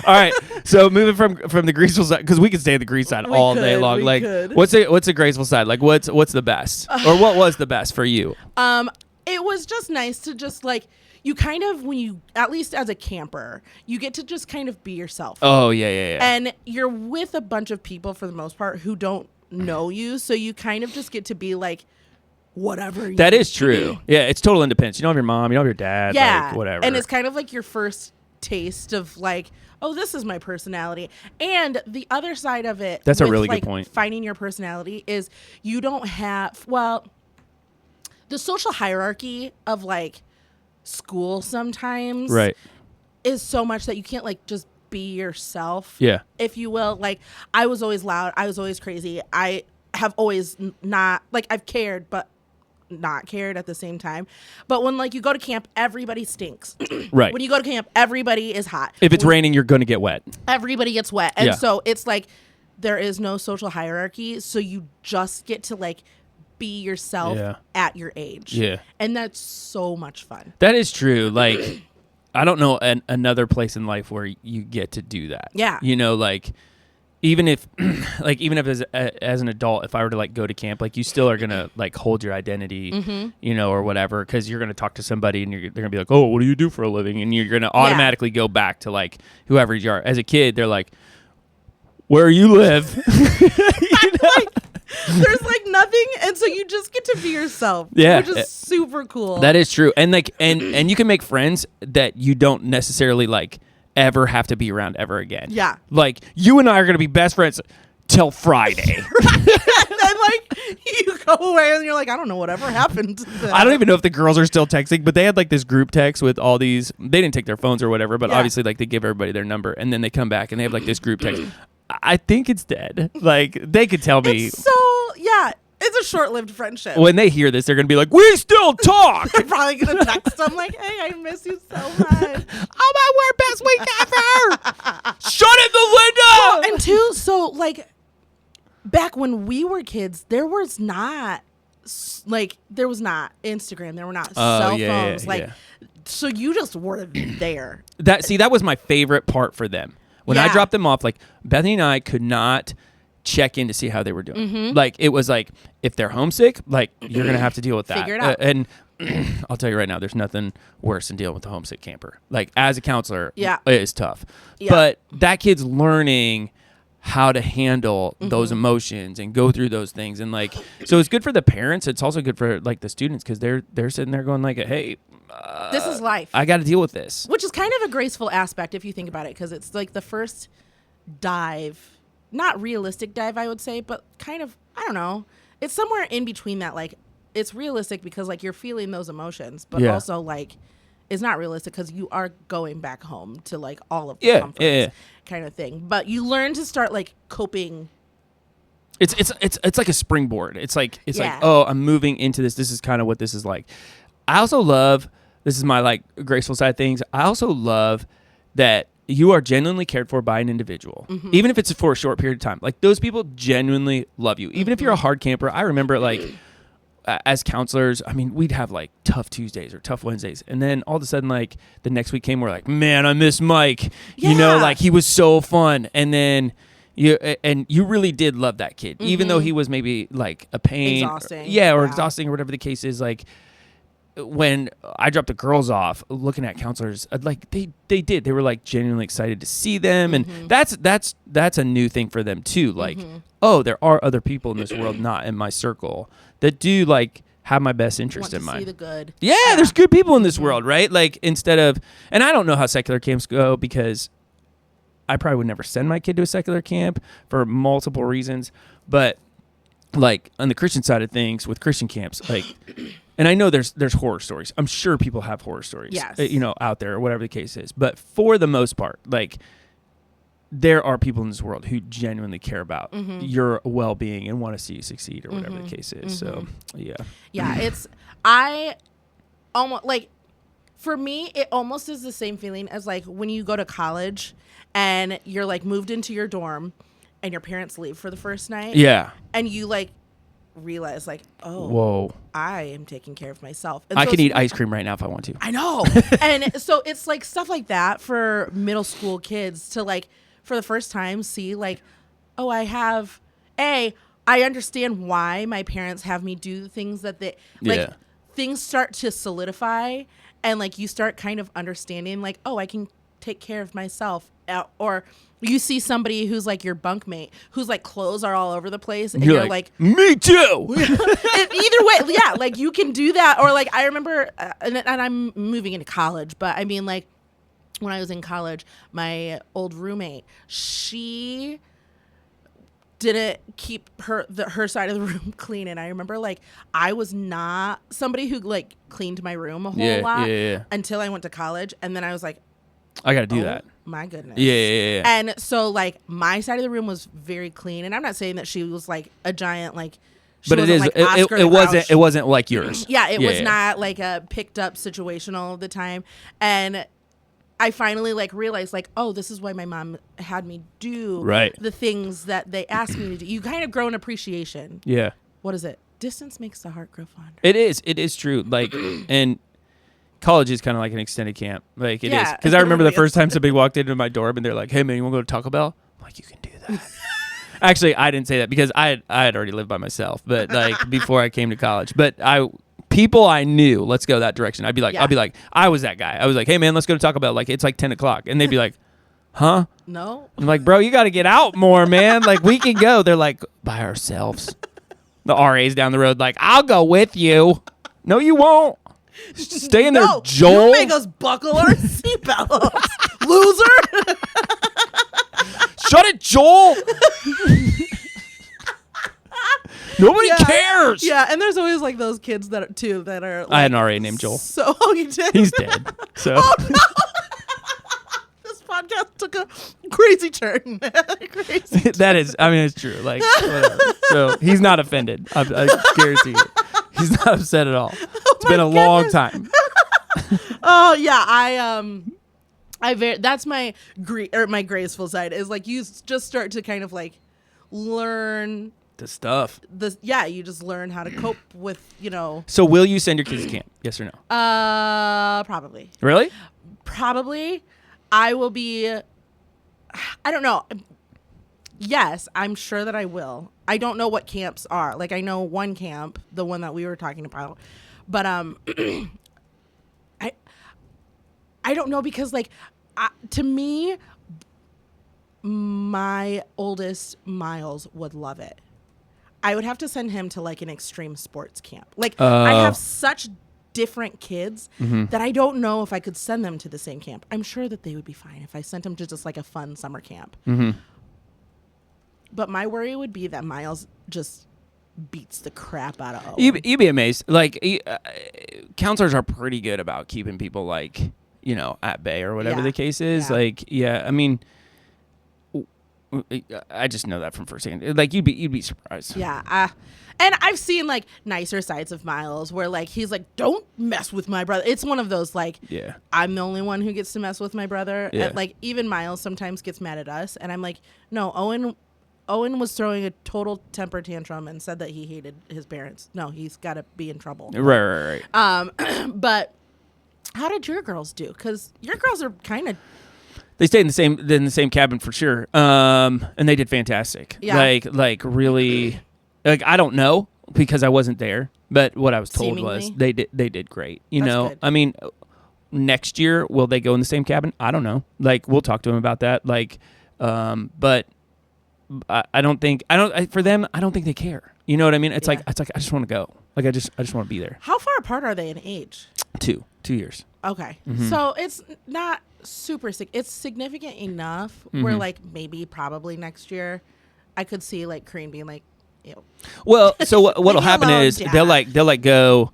All right, so moving from the graceful side, because we could stay at the grease side all day long. Like, what's a graceful side? Like, what's the best, or what was the best for you? It was just nice to just like you kind of when you at least as a camper you get to just kind of be yourself. Oh yeah. And you're with a bunch of people for the most part who don't know you, so you kind of just get to be like whatever. That is true. Yeah, it's total independence. You don't have your mom, you don't have your dad, yeah, like, whatever. And it's kind of like your first taste of like, oh, this is my personality. And the other side of it, that's a really good point. Finding your personality is you don't have, well, the social hierarchy of like school sometimes is so much that you can't like just be yourself, if you will. Like, I was always loud, I was always crazy, I have always not, like, I've cared but not cared at the same time. But when like you go to camp, everybody stinks. Right. When you go to camp, everybody is hot. If it's raining, you're going to get wet. Everybody gets wet. And so it's like there is no social hierarchy, so you just get to like be yourself at your age. Yeah. And that's so much fun. That is true. Like, I don't know another place in life where you get to do that. Yeah. You know, like, even if as an adult, if I were to like go to camp, like, you still are going to like hold your identity, you know, or whatever, because you're going to talk to somebody and they're going to be like, oh, what do you do for a living? And you're going to automatically go back to like whoever you are. As a kid, they're like, where you live. You know? There's like nothing, and so you just get to be yourself. Yeah, which is super cool. That is true, and like, and you can make friends that you don't necessarily like ever have to be around ever again. Yeah, like you and I are gonna be best friends till Friday. Right. And then like you go away and you're like, I don't know whatever happened to them. I don't even know if the girls are still texting, but they had like this group text with all these. They didn't take their phones or whatever, but obviously like they give everybody their number, and then they come back and they have like this group text. I think it's dead. Like, they could tell me. It's so, yeah, it's a short-lived friendship. When they hear this, they're going to be like, we still talk. They're probably going to text them like, hey, I miss you so much. Oh, my word, best week ever. Shut it, Melinda. Well, and two, so, like, back when we were kids, there was not Instagram. There were not cell phones. So you just were there. That was my favorite part for them. When I dropped them off, like, Bethany and I could not check in to see how they were doing. Like, it was like, if they're homesick, like, you're going to have to deal with that. Figure it out. And I'll tell you right now, there's nothing worse than dealing with a homesick camper. Like, as a counselor, it is tough. Yeah. But that kid's learning how to handle those emotions and go through those things. And, like, so it's good for the parents. It's also good for, like, the students, because they're sitting there going, like, hey, this is life. I got to deal with this. Which is kind of a graceful aspect if you think about it, because it's like the first dive, not realistic dive, I would say, but kind of, I don't know. It's somewhere in between that. Like, it's realistic because like you're feeling those emotions, but also like it's not realistic because you are going back home to like all of the comforts kind of thing. But you learn to start like coping. It's like a springboard. It's like oh, I'm moving into this. This is kind of what this is like. I also love, this is my like graceful side of things, I also love that you are genuinely cared for by an individual, even if it's for a short period of time. Like, those people genuinely love you. Even if you're a hard camper, I remember like as counselors, I mean, we'd have like tough Tuesdays or tough Wednesdays. And then all of a sudden, like the next week came, we're like, man, I miss Mike. Yeah. You know, like he was so fun. And then you really did love that kid, even though he was maybe like a pain. Exhausting. Or exhausting or whatever the case is. Like, when I dropped the girls off, looking at counselors, like they were like genuinely excited to see them, and that's a new thing for them too. Like, oh, there are other people in this world, not in my circle, that do like have my best interest in mind. See the good. Yeah, there's good people in this world, right? Like, instead of, and I don't know how secular camps go, because I probably would never send my kid to a secular camp for multiple reasons, but like on the Christian side of things with Christian camps, like. And I know there's horror stories. I'm sure people have horror stories, out there, or whatever the case is. But for the most part, like, there are people in this world who genuinely care about your well-being and want to see you succeed, or whatever the case is. So, yeah. Yeah, I almost, like, for me, it almost is the same feeling as, like, when you go to college and you're, like, moved into your dorm and your parents leave for the first night. Yeah. And you, like, realize like, oh, whoa, I am taking care of myself. And I can eat ice cream right now if I want to. I know. And so it's like stuff like that for middle school kids to like, for the first time, see like, oh, I understand why my parents have me do the things that they like. Things start to solidify, and like you start kind of understanding like, oh, I can take care of myself. Or you see somebody who's like your bunkmate, whose like clothes are all over the place, and you're like, me too. Either way, yeah, like you can do that. Or like I remember, and I'm moving into college, but I mean like when I was in college, my old roommate, she didn't keep her side of the room clean, and I remember like I was not somebody who like cleaned my room a whole lot until I went to college, and then I was like, I gotta do that. My goodness. Yeah. And so like my side of the room was very clean, and I'm not saying that she was like a giant like. But it is. Like it wasn't like yours. Yeah, it was not like a picked up situation all the time, and I finally like realized like, oh, this is why my mom had me do the things that they asked me to do. You kind of grow an appreciation. Yeah. What is it? Distance makes the heart grow fonder. It is true. Like, and college is kind of like an extended camp. Like it is. Because I remember the first time somebody walked into my dorm and they're like, hey man, you want to go to Taco Bell? I'm like, you can do that. Actually, I didn't say that because I had already lived by myself, but like before I came to college. But people I knew, let's go that direction. I'll be like, I was that guy. I was like, hey man, let's go to Taco Bell. Like it's like 10 o'clock. And they'd be like, huh? No. I'm like, bro, you got to get out more, man. Like we can go. They're like, by ourselves. The RA's down the road, like, I'll go with you. No, you won't. Stay in there, Joel. You make us buckle our seatbelts, loser. Shut it, Joel. Nobody cares. Yeah, and there's always like those kids that are. Like, I had an RA named Joel. So you did. He's dead. So. Oh no. This podcast took a crazy turn. That is, I mean, it's true. Like, whatever. So he's not offended. I guarantee you. He's not upset at all. It's been a long time. Oh yeah, that's my graceful side is like you just start to kind of like learn the stuff. You just learn how to cope with, So will you send your kids to camp? Yes or no? Probably. Really? Probably. I will be. I don't know. Yes, I'm sure that I will. I don't know what camps are. Like I know one camp, the one that we were talking about, but I don't know because like to me, my oldest Miles would love it. I would have to send him to like an extreme sports camp. Like I have such different kids that I don't know if I could send them to the same camp. I'm sure that they would be fine if I sent them to just like a fun summer camp. But my worry would be that Miles just beats the crap out of Owen. You'd be amazed. Like counselors are pretty good about keeping people like, at bay or whatever the case is. Yeah. Like, I mean, I just know that from firsthand. Like you'd be surprised. Yeah. And I've seen like nicer sides of Miles where like he's like, don't mess with my brother. It's one of those like, I'm the only one who gets to mess with my brother. Yeah. And like even Miles sometimes gets mad at us, and I'm like, no, Owen was throwing a total temper tantrum and said that he hated his parents. No, he's got to be in trouble. Right. But how did your girls do? Because your girls are kind of. They stayed in the same cabin for sure, and they did fantastic. Yeah. Like really, like I don't know because I wasn't there, but what I was told was they did great. That's good. I mean, next year will they go in the same cabin? I don't know. Like we'll talk to them about that. Like, but I don't think for them. I don't think they care. You know what I mean? It's like I just want to go. Like I just want to be there. How far apart are they in age? 2 years. Okay, so it's not super sick. It's significant enough where like probably next year I could see like Kareem being like, ew. Well, so what'll happen is they'll go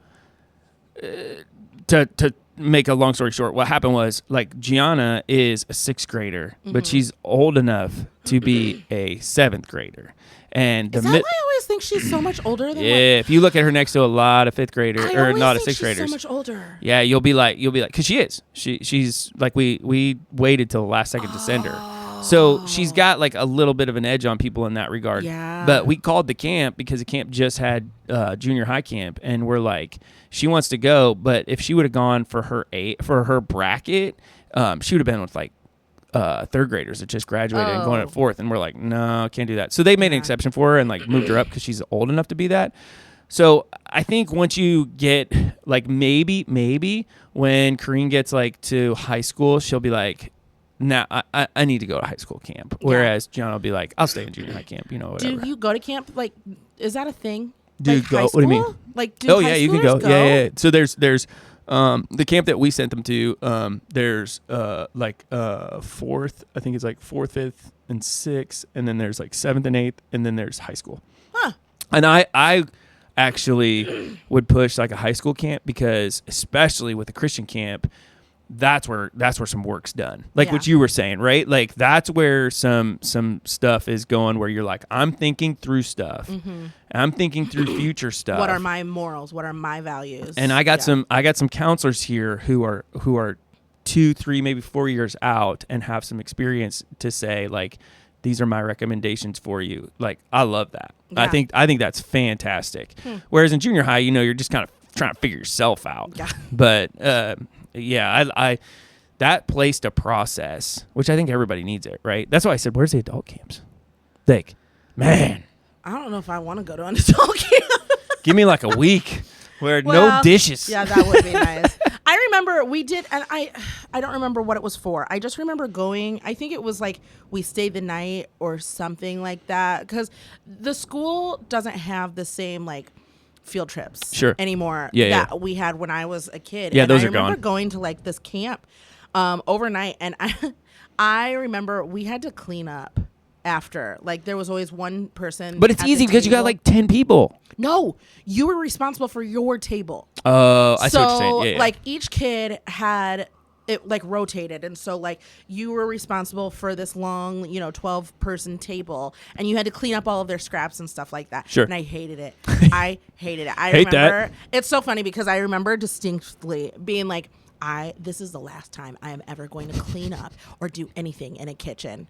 to make a long story short. What happened was like Gianna is a 6th grader, but she's old enough to be a 7th grader. And is that why I always think she's so much older than? Yeah, if you look at her next to a lot of 5th graders or not a 6th graders, so much older. Yeah, you'll be like, because she is. She's like we waited till the last second to send her, so she's got like a little bit of an edge on people in that regard. Yeah. But we called the camp because the camp just had junior high camp, and we're like, she wants to go, but if she would have gone for her bracket, she would have been with like 3rd graders that just graduated and going at 4th, and we're like, no, can't do that. So they made an exception for her and like moved her up because she's old enough to be that. So I think once you get like maybe when Kareen gets like to high school, she'll be like, now I need to go to high school camp. Whereas John will be like, I'll stay in junior high camp, whatever. Do you go to camp? Like, is that a thing? Do you go? What do you mean? Like, do high you can schoolers go. Yeah. So there's the camp that we sent them to. There's fourth. I think it's like 4th, 5th, and 6th, and then there's like 7th and 8th, and then there's high school. Huh. And I actually would push like a high school camp because, especially with a Christian camp, that's where some work's done. Like what you were saying, right? Like that's where some stuff is going, where you're like, I'm thinking through stuff. Mm-hmm. I'm thinking through future stuff. What are my morals? What are my values? And I got some counselors here who are 2, 3, maybe 4 years out and have some experience to say, like, these are my recommendations for you. Like, I love that. Yeah. I think that's fantastic. Whereas in junior high, you're just kind of trying to figure yourself out. Yeah. But I that placed a process, which I think everybody needs it, right? That's why I said, where's the adult camps? Like, man, I don't know if I want to go to an adult camp. Give me like a week where no dishes. Yeah, that would be nice. I remember we did, and I don't remember what it was for. I just remember going. I think it was like we stayed the night or something like that, because the school doesn't have the same like field trips anymore that we had when I was a kid. Yeah, and those I are remember gone. Going to like this camp overnight, and I remember we had to clean up after. Like there was always one person. But it's easy because you got like 10 people. No, you were responsible for your table. Oh, I see what you're saying. Yeah. Like each kid had it like rotated, and so like you were responsible for this long 12-person table, and you had to clean up all of their scraps and stuff like that. Sure. And I hated it. I remember that. It's so funny because I remember distinctly being like, this is the last time I am ever going to clean up or do anything in a kitchen.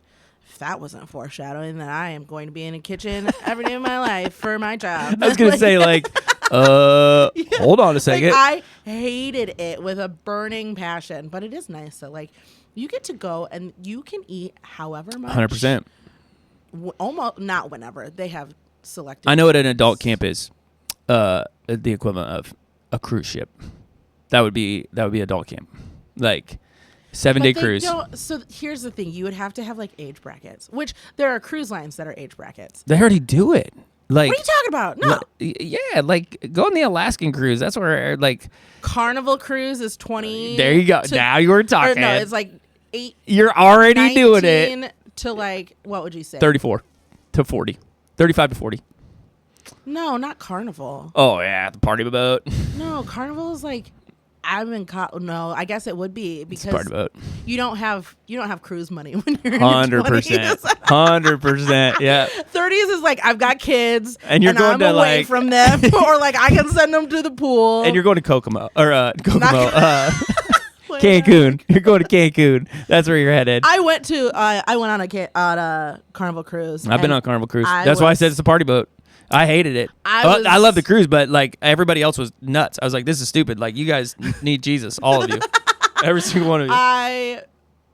If that wasn't foreshadowing that I am going to be in a kitchen every day of my life for my job. I was going to say hold on a second. Like, I hated it with a burning passion, but it is nice that like you get to go and you can eat however much. 100%. Almost not whenever they have selected. I know what an adult camp is. The equivalent of a cruise ship. That would be adult camp. Like 7-day cruise. So here's the thing: you would have to have like age brackets, which there are cruise lines that are age brackets. They already do it. Like, what are you talking about? No. Yeah, like go on the Alaskan cruise. That's where like Carnival cruise is 20. There you go. Now you were talking. No, it's like 8. You're already doing it. To like, what would you say? 34 to 40, 35 to 40. No, not Carnival. Oh yeah, the party boat. No, Carnival is like. No, I guess it would be because it's part of it. You don't have cruise money when you're 100%, 100%. Yeah, 30s is like I've got kids and you're going I'm to away like from them, or like I can send them to the pool. And you're going to Kokomo or Cancun. You're going to Cancun. That's where you're headed. I went on a Carnival cruise. I've been on a Carnival cruise. That's why I said it's a party boat. I hated it. I love the cruise, but like everybody else was nuts. I was like, this is stupid. Like you guys need Jesus, all of you, every single one of you.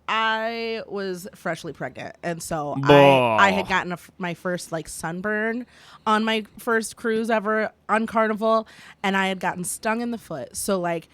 I was freshly pregnant, and so I had gotten my first like sunburn on my first cruise ever on Carnival, and I had gotten stung in the foot. So like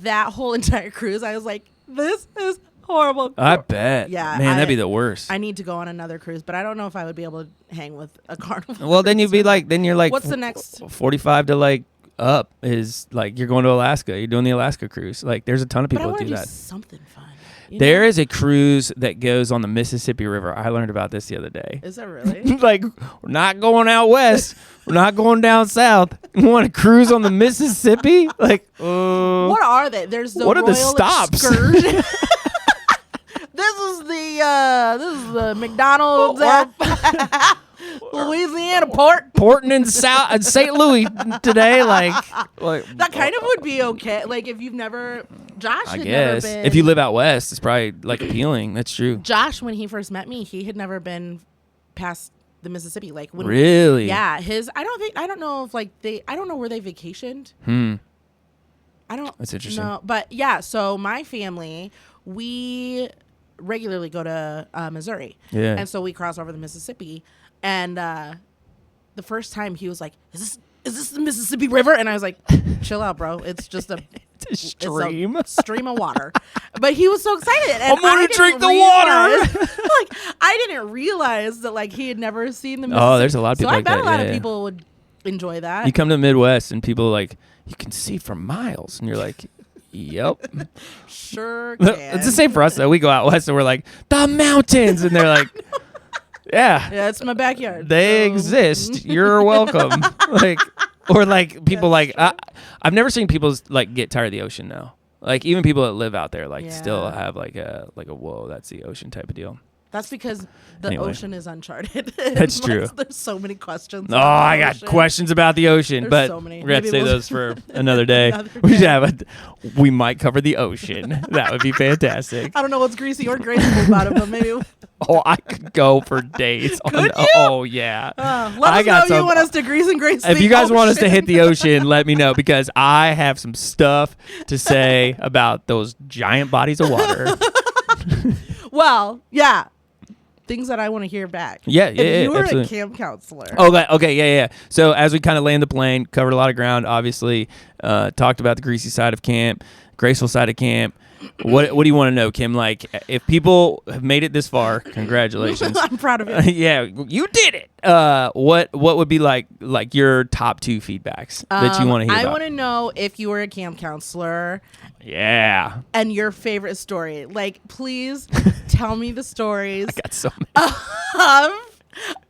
that whole entire cruise, I was like, this is horrible. I bet. Yeah, man, that'd be the worst. I need to go on another cruise, but I don't know if I would be able to hang with a Carnival. Well, then you'd be like, what's the next 45 to like up is like you're going to Alaska. You're doing the Alaska cruise. Like there's a ton of people that do that. Something fun. There is a cruise that goes on the Mississippi River. I learned about this the other day. Is that really? Like we're not going out west. We're not going down south. You want to cruise on the Mississippi? Like, what are they? There's the what Royal are the stops? Excursion. This is the McDonald's at Louisiana port. Porting in St. Louis today, like that kind of would be okay. Like if you've never, Josh. I had guess never been, if you live out west, it's probably like appealing. That's true. Josh, when he first met me, he had never been past the Mississippi. Like when really, yeah. I don't know where they vacationed. That's interesting. No, but yeah. So my family, we regularly go to Missouri. Yeah. And so we cross over the Mississippi. And the first time he was like, is this the Mississippi River? And I was like, chill out, bro. It's just a Stream. Stream of water. But he was so excited. And I'm going to drink the water. Like, I didn't realize that, like, he had never seen the Mississippi. Oh, there's a lot of people so like that. I bet a lot of people would enjoy that. You come to the Midwest and people are like, you can see for miles. And you're like, yep. Sure can. It's the same for us, though. We go out west and we're like, the mountains. And they're like, yeah, it's my backyard. they exist. You're welcome. Or people I've never seen people like get tired of the ocean though. Like even people that live out there still have like a whoa, that's the ocean type of deal. That's because the ocean is uncharted. That's true. There's so many questions. Oh, I got questions about the ocean, but so many. we're going to save those for another day. We should have we might cover the ocean. That would be fantastic. I don't know what's greasy or graceful about it, but maybe. Oh, I could go for days. Could you? Oh, yeah. Let us know you want us to grease and grace If you guys want us to hit the ocean, let me know because I have some stuff to say about those giant bodies of water. Well, yeah. Things that I want to hear back. Yeah, if you were absolutely. a camp counselor. Okay, yeah. So as we kind of land the plane, covered a lot of ground, obviously, talked about the greasy side of camp, graceful side of camp. What do you want to know, Kim? Like, if people have made it this far, congratulations. I'm proud of it. Yeah, you did it. What would be like your top 2 feedbacks that you want to hear about? I want to know if you were a camp counselor. Yeah. And your favorite story. Like, please tell me the stories. I got so many.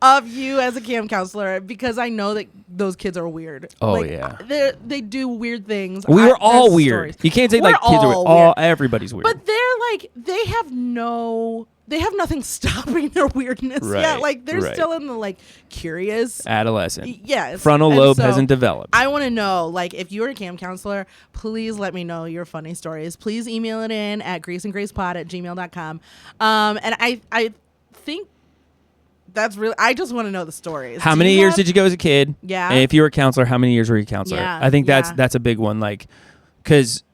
Of you as a camp counselor because I know that those kids are weird. Oh, yeah. They do weird things. We were all weird. Stories. You can't say We're like kids are all weird. Everybody's weird. But they're like, they have nothing stopping their weirdness yet. Like they're still in the like curious adolescent. Yes. Frontal lobe hasn't developed. I want to know, like, if you're a camp counselor, please let me know your funny stories. Please email it in at greaseandgracepod@gmail.com. And I think that's really, I just want to know the stories. How many years did you go as a kid? Yeah. And if you were a counselor, how many years were you a counselor? Yeah. I think that's a big one. Like, because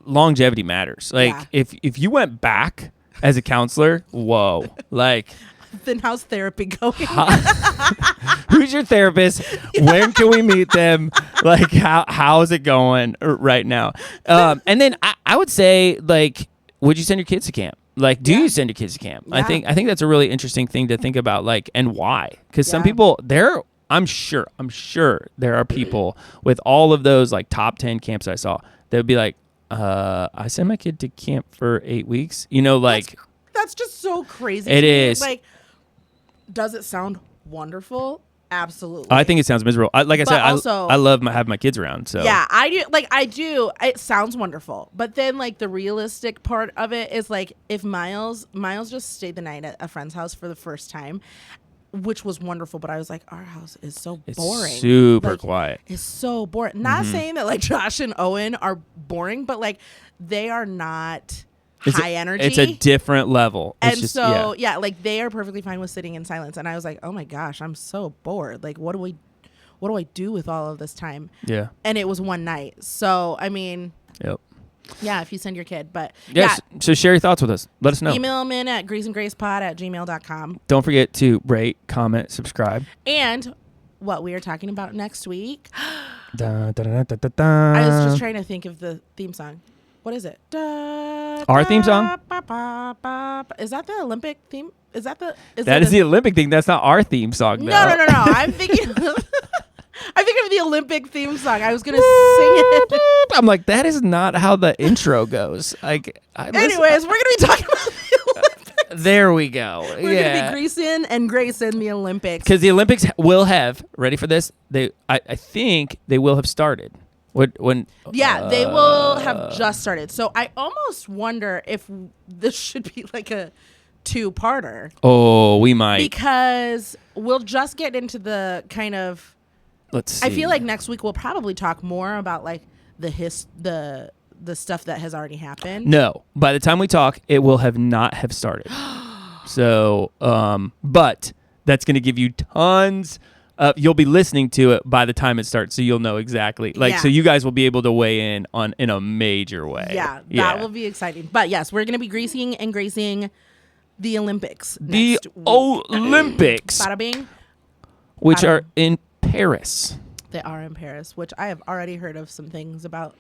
longevity matters. Like, if you went back as a counselor, whoa. Like, then how's therapy going? Who's your therapist? When can we meet them? Like, how is it going right now? And then I would say, like, would you send your kids to camp? Like, do you send your kids to camp? Yeah. I think that's a really interesting thing to think about, like, and why? Because some people, I'm sure there are people with all of those, like, top 10 camps I saw that would be like, I sent my kid to camp for 8 weeks. You know, like. That's just so crazy. It is. Like, does it sound wonderful? Absolutely. I think it sounds miserable. I love having my kids around. So yeah, I do. It sounds wonderful, but then like the realistic part of it is like if Miles just stayed the night at a friend's house for the first time, which was wonderful. But I was like, our house is so boring. Super quiet. It's so boring. Not saying that like Josh and Owen are boring, but like they are not. High energy. It's a different level. It's like they are perfectly fine with sitting in silence. And I was like, oh my gosh, I'm so bored. Like, what do I do with all of this time? Yeah. And it was one night. So, I mean, yep. Yeah, if you send your kid. But yes. Yeah. So share your thoughts with us. Let us know. Email them in at greaseandgracepod@gmail.com. Don't forget to rate, comment, subscribe. And what we are talking about next week. Da, da, da, da, da, da. I was just trying to think of the theme song. What is it? Our theme song? Is that the Olympic theme? That is the Olympic thing. That's not our theme song, though. No. I'm thinking of the Olympic theme song. I was going to sing it. I'm like, that is not how the intro goes. Anyways, we're going to be talking about the Olympics. There we go. We're going to be greasing and gracing the Olympics. Because the Olympics will have, ready for this? I think they will have started. They will have just started. So I almost wonder if this should be like a 2-parter. Oh, we might. Because we'll just get into the kind of. Let's see. I feel like next week we'll probably talk more about like the stuff that has already happened. No, by the time we talk, it will not have started. So, but that's going to give you tons. You'll be listening to it by the time it starts, so you'll know exactly. So you guys will be able to weigh in in a major way. Yeah, that will be exciting. But yes, we're going to be greasing and gracing the Olympics next week. Olympics. Bada bing. Which are in Paris. They are in Paris, which I have already heard of some things about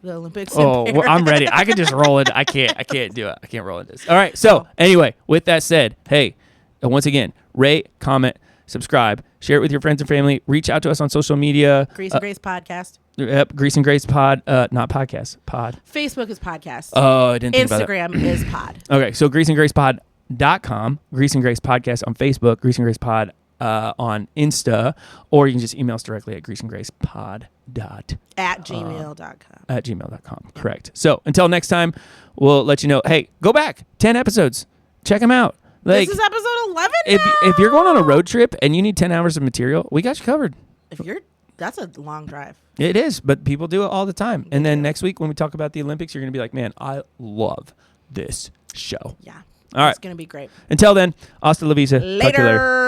the Olympics. Oh, well, I'm ready. I can just roll it. I can't do it. I can't roll this. All right. So anyway, with that said, hey, once again, rate, comment, subscribe, share it with your friends and family. Reach out to us on social media. Grease and Grace podcast. Yep, Grease and Grace pod. Not podcast. Pod. Facebook is podcast. Oh, I didn't think about that. Instagram is pod. Okay, so greaseandgracepod.com, Grease and Grace podcast on Facebook, Grease and Grace pod on Insta, or you can just email us directly at greaseandgracepod. At gmail.com. At gmail.com, correct. So until next time, we'll let you know. Hey, go back 10 episodes. Check them out. Like, this is episode 11 now. If you're going on a road trip and you need 10 hours of material, we got you covered. That's a long drive. It is, but people do it all the time. And then next week when we talk about the Olympics, you're going to be like, man, I love this show. Yeah. All right. It's going to be great. Until then, hasta la vista. Later.